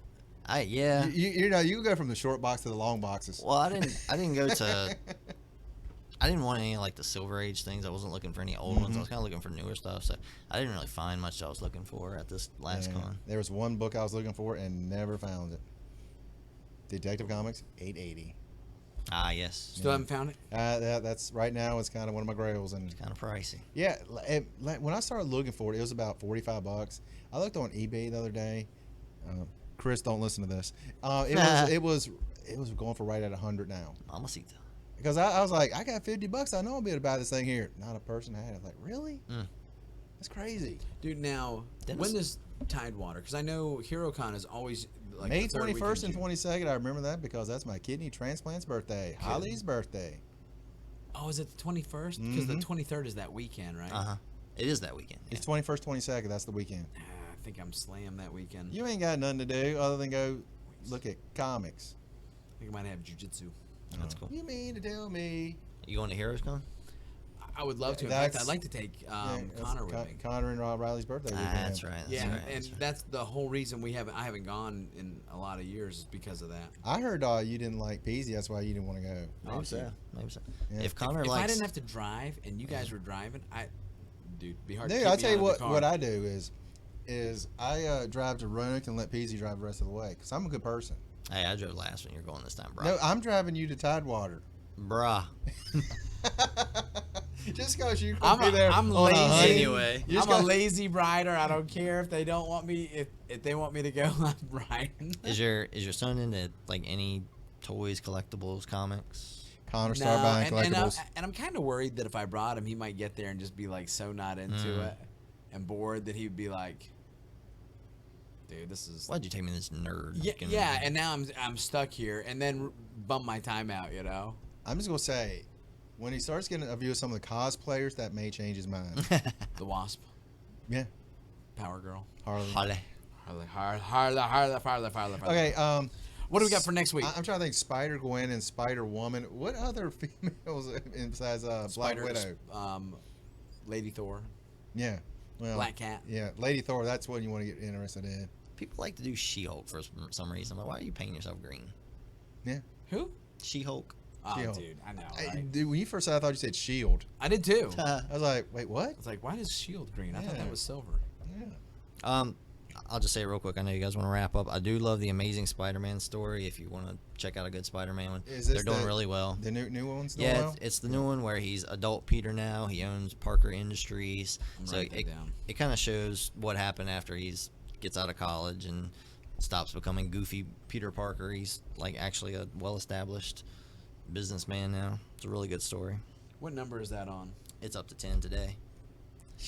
Yeah. You go from the short box to the long boxes. Well, I didn't go to. I didn't want any like the Silver Age things. I wasn't looking for any old ones. I was kind of looking for newer stuff. So I didn't really find much I was looking for at this last con. There was one book I was looking for and never found it. Detective Comics, $8.80. Ah, yes. Still haven't found it. That's right now. It's kind of one of my grails, and Kind of pricey. yeah, when I started looking for it, it was about $45. I looked on eBay the other day. Chris, don't listen to this. It was going for right at 100 now. Mamacita. Because I was like, I got $50. I know I'll be able to buy this thing here. Not a person had it. I was like, really? That's crazy. Dude, now when does Tidewater? Because I know HeroCon is always like May the third week in 21st and June. 22nd. I remember that because that's my kidney transplant's birthday. Holly's birthday. Oh, is it the 21st? Because the 23rd is that weekend, right? It is that weekend. Yeah. It's 21st, 22nd. That's the weekend. I think I'm slammed that weekend. You ain't got nothing to do other than go look at comics. I think I might have jujitsu. That's cool. You mean to tell me? You going to Heroes Con? I would love to. In That's- fact, I'd like to take Connor with me. Connor and Rob Riley's birthday weekend. That's right. That's Yeah, right. and that's the whole reason I haven't gone in a lot of years is because of that. I heard you didn't like Peasy. That's why you didn't want to go. Maybe so. Maybe so. Yeah. If Connor If I likes, didn't have to drive and you guys were driving, it'd be hard. to Dude, keep I'll me tell you out of the what car. I do is I drive to Roanoke and let Peasy drive the rest of the way because I'm a good person. hey, I drove last when you're going this time, bro. No, I'm driving you to Tidewater. Bruh. Just because you I'm can be there. I'm on a lazy. honey- Anyway. You just I'm a gotta- lazy rider. I don't care if they don't want me. If they want me to go, I'm riding. Is your son into like any toys, collectibles, comics? Connor started buying collectibles. And I'm kind of worried that if I brought him, he might get there and just be like so not into it and bored that he'd be like, "Dude, this is." Why'd you take me to this nerd? Yeah, and now I'm stuck here, and then bum my time out. I'm just gonna say, when he starts getting a view of some of the cosplayers, that may change his mind. The Wasp, Yeah, Power Girl, Harley. Harley. Okay, What do we got for next week? I'm trying to think. Spider Gwen and Spider Woman. What other females besides Black Widow? Lady Thor, Yeah, well, Black Cat. Yeah, Lady Thor. That's what you want to get interested in. People like to do She-Hulk for some reason. Like, why are you painting yourself green? Yeah. Who? She-Hulk. Oh, She-Hulk. dude, I know. Right? Dude, when you first said, I thought you said Shield. I did too. I was like, wait, what? It's like, why is Shield green? I thought Yeah. that was silver. Yeah. I'll just say it real quick. I know you guys want to wrap up. I do love the Amazing Spider-Man story. If you want to check out a good Spider-Man one, Is this they're doing the- really well. The new ones. Doing Yeah, well? it's the new one where he's adult Peter now. He owns Parker Industries. I'm So writing that down. it kind of shows what happened after gets out of college and stops becoming goofy Peter Parker. He's like actually a well-established businessman now. It's a really good story. What number is that on? It's up to 10 today.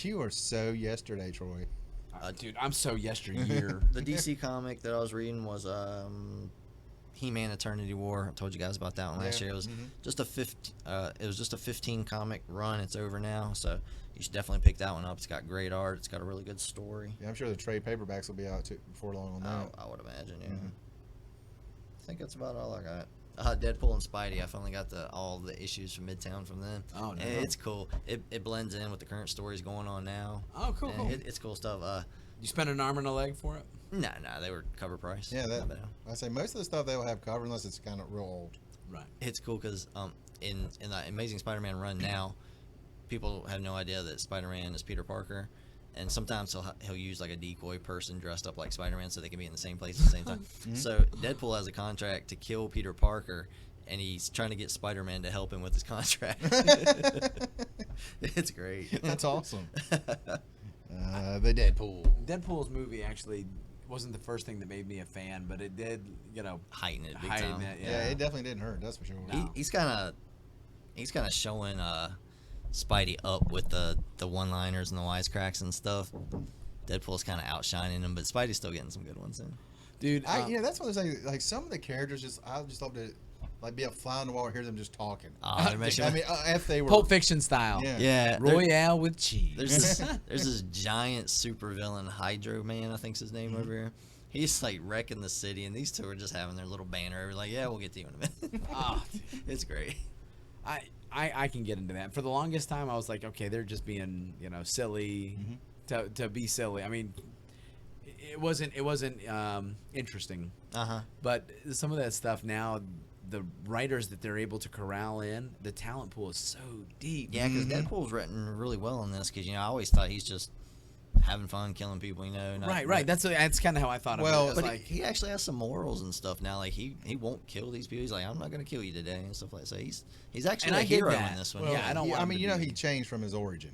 You are so yesterday, Troy. Dude, I'm so yesteryear. The DC comic that I was reading was He-Man Eternity War. I told you guys about that one last Yeah, year. It was just a 15 comic run. It's over now, so you should definitely pick that one up. It's got great art. It's got a really good story. Yeah, I'm sure the trade paperbacks will be out before long on that. I would imagine. Yeah. I think that's about all I got. Deadpool and Spidey. I finally got all the issues from Midtown from them. Oh, no. And it's cool. It blends in with the current stories going on now. Oh, cool, And cool. It's cool stuff. You spent an arm and a leg for it? Nah, they were cover price. Yeah, Not bad. I say most of the stuff they'll have covered unless it's kind of real old. Right. It's cool because in the Amazing Spider-Man run now, people have no idea that Spider-Man is Peter Parker, and sometimes he'll use like a decoy person dressed up like Spider-Man so they can be in the same place at the same time. So Deadpool has a contract to kill Peter Parker, and he's trying to get Spider-Man to help him with his contract. It's great. That's awesome. The Deadpool. Deadpool's movie actually wasn't the first thing that made me a fan, but it did, Heighten it big heighten time. it. Yeah, it definitely didn't hurt. That's for sure. No. He's kind of showing Spidey up with the one-liners and the wisecracks and stuff. Deadpool's kind of outshining him, but Spidey's still getting some good ones in. Dude, That's one of those things. Like some of the characters, I just love to like be a fly on the wall and hear them just talking. Oh, if they were Pulp Fiction style. yeah, Royale with cheese. there's this giant supervillain Hydro Man, I think's his name over here. He's like wrecking the city, and these two are just having their little banner. Like, yeah, we'll get to you in a minute. Oh, It's great. I can get into that. For the longest time, I was like, okay, they're just being, silly to be silly. I mean, it wasn't interesting. But some of that stuff now, the writers that they're able to corral in, the talent pool is so deep. Yeah, because Deadpool's written really well in this. Because I always thought he's just having fun, killing people. Right. That's kind of how I thought of it. But he actually has some morals and stuff now. Like he won't kill these people. He's like, I'm not going to kill you today and stuff like that. So he's actually a hero in this one. Well, I don't. He changed from his origin.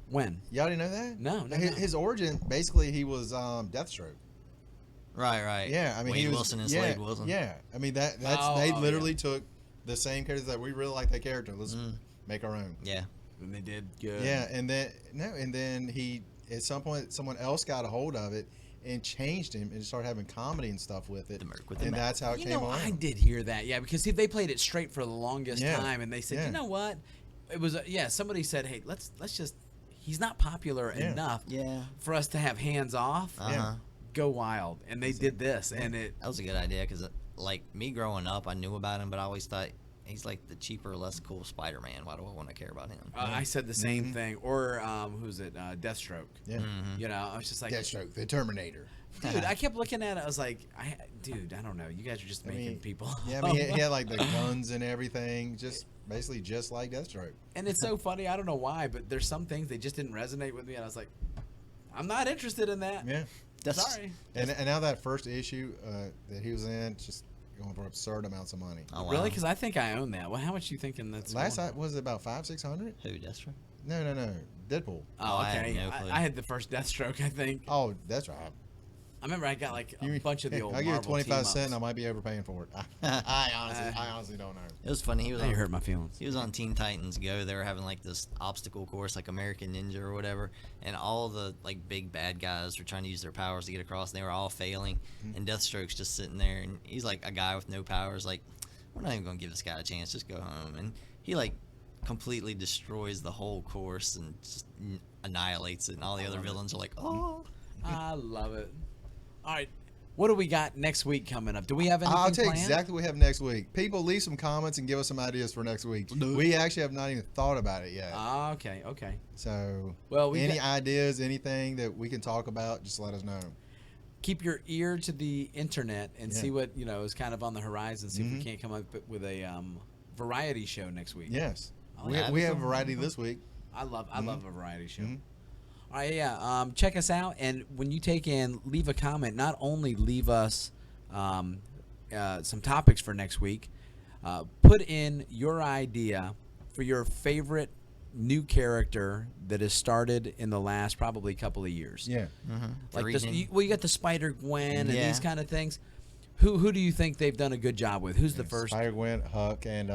When? Y'all didn't know that? No. His origin, basically, he was Deathstroke. Right. Yeah, I mean, Wade Wilson and Slade Wilson. Yeah, I mean they literally took the same characters that we really like that character. Let's make our own. Yeah, and they did good. Yeah, and then he at some point someone else got a hold of it and changed him and started having comedy and stuff with it. That's how it came on. I did hear that. Yeah, because they played it straight for the longest time, and they said, you know what? It was somebody said, hey, let's just. He's not popular enough for us to have hands off. Go wild, and they did this, and that was a good idea because, like me growing up, I knew about him, but I always thought he's like the cheaper, less cool Spider-Man. Why do I want to care about him? I said the same thing. Or who's it? Deathstroke. Yeah. I was just like Deathstroke, the Terminator. Dude, I kept looking at it. I was like, I don't know. You guys are just making people. Yeah, I mean, he had like the guns and everything, basically just like Deathstroke. And it's so funny. I don't know why, but there's some things they just didn't resonate with me, and I was like, I'm not interested in that. Yeah. Sorry. And now that first issue that he was in, just going for absurd amounts of money. Oh, wow. Really? Because I think I own that. Well, how much you thinking that's last time was it about $500-600? Who, Deathstroke? No, Deadpool. Oh, okay. I had the first Deathstroke, I think. Oh, that's right. I remember I got like a bunch of the old. I give it 25 cents, and I I might be overpaying for it. I honestly don't know. It was funny. He hurt my feelings. He was on Teen Titans Go. They were having like this obstacle course, like American Ninja or whatever, and all the like big bad guys were trying to use their powers to get across, and they were all failing. And Deathstroke's just sitting there, and he's like a guy with no powers. Like, we're not even gonna give this guy a chance. Just go home. And he like completely destroys the whole course and just annihilates it. And all the other villains are like, oh. I love it. All right, what do we got next week coming up? Do we have anything I'll tell you planned? exactly what we have next week. People, leave some comments and give us some ideas for next week. We actually have not even thought about it yet. Okay. So, well, any ideas, anything that we can talk about, just let us know. Keep your ear to the internet and see what is kind of on the horizon. See if we can't come up with a variety show next week. Yes, we have variety this week. I love a variety show. All right, check us out, and when you leave a comment. Not only leave us some topics for next week, put in your idea for your favorite new character that has started in the last probably couple of years. Yeah, like you got the Spider-Gwen and these kind of things. Who do you think they've done a good job with? Who's the first? Spider-Gwen, Huck, and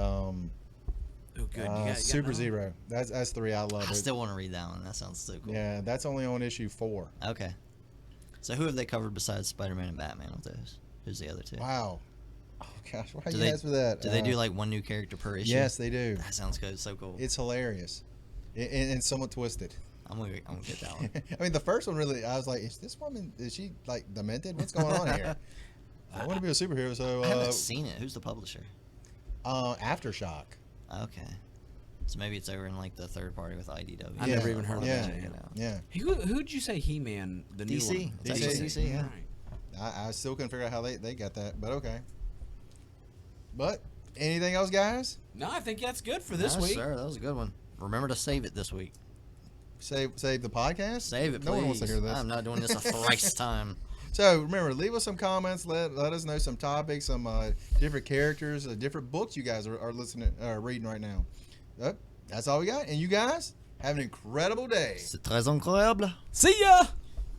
good. Super Zero. That's three I love. I still want to read that one. That sounds so cool. Yeah, that's only on issue 4. Okay. So who have they covered besides Spider-Man and Batman with those? Who's the other two? Wow. Oh gosh, why you ask for that? Do they do like one new character per issue? Yes, they do. That sounds good. So cool. It's hilarious, and somewhat twisted. I'm gonna get that one. I mean, the first one really, I was like, is she like demented? What's going on here? I want to be a superhero, so I haven't seen it. Who's the publisher? Aftershock. Okay. So maybe it's over in like the third party with IDW. I never even heard of that. Yeah. Who'd you say He-Man, the new DC. one? DC, yeah. Right. I still couldn't figure out how they got that, but okay. But anything else, guys? No, I think that's good for this week. Sir, that was a good one. Remember to save it this week. Save the podcast? Save it, please. No one wants to hear this. I'm not doing this a thrice time. So remember, leave us some comments. Let us know some topics, some different characters, different books you guys are reading right now. That's all we got. And you guys have an incredible day. C'est très incroyable. See ya.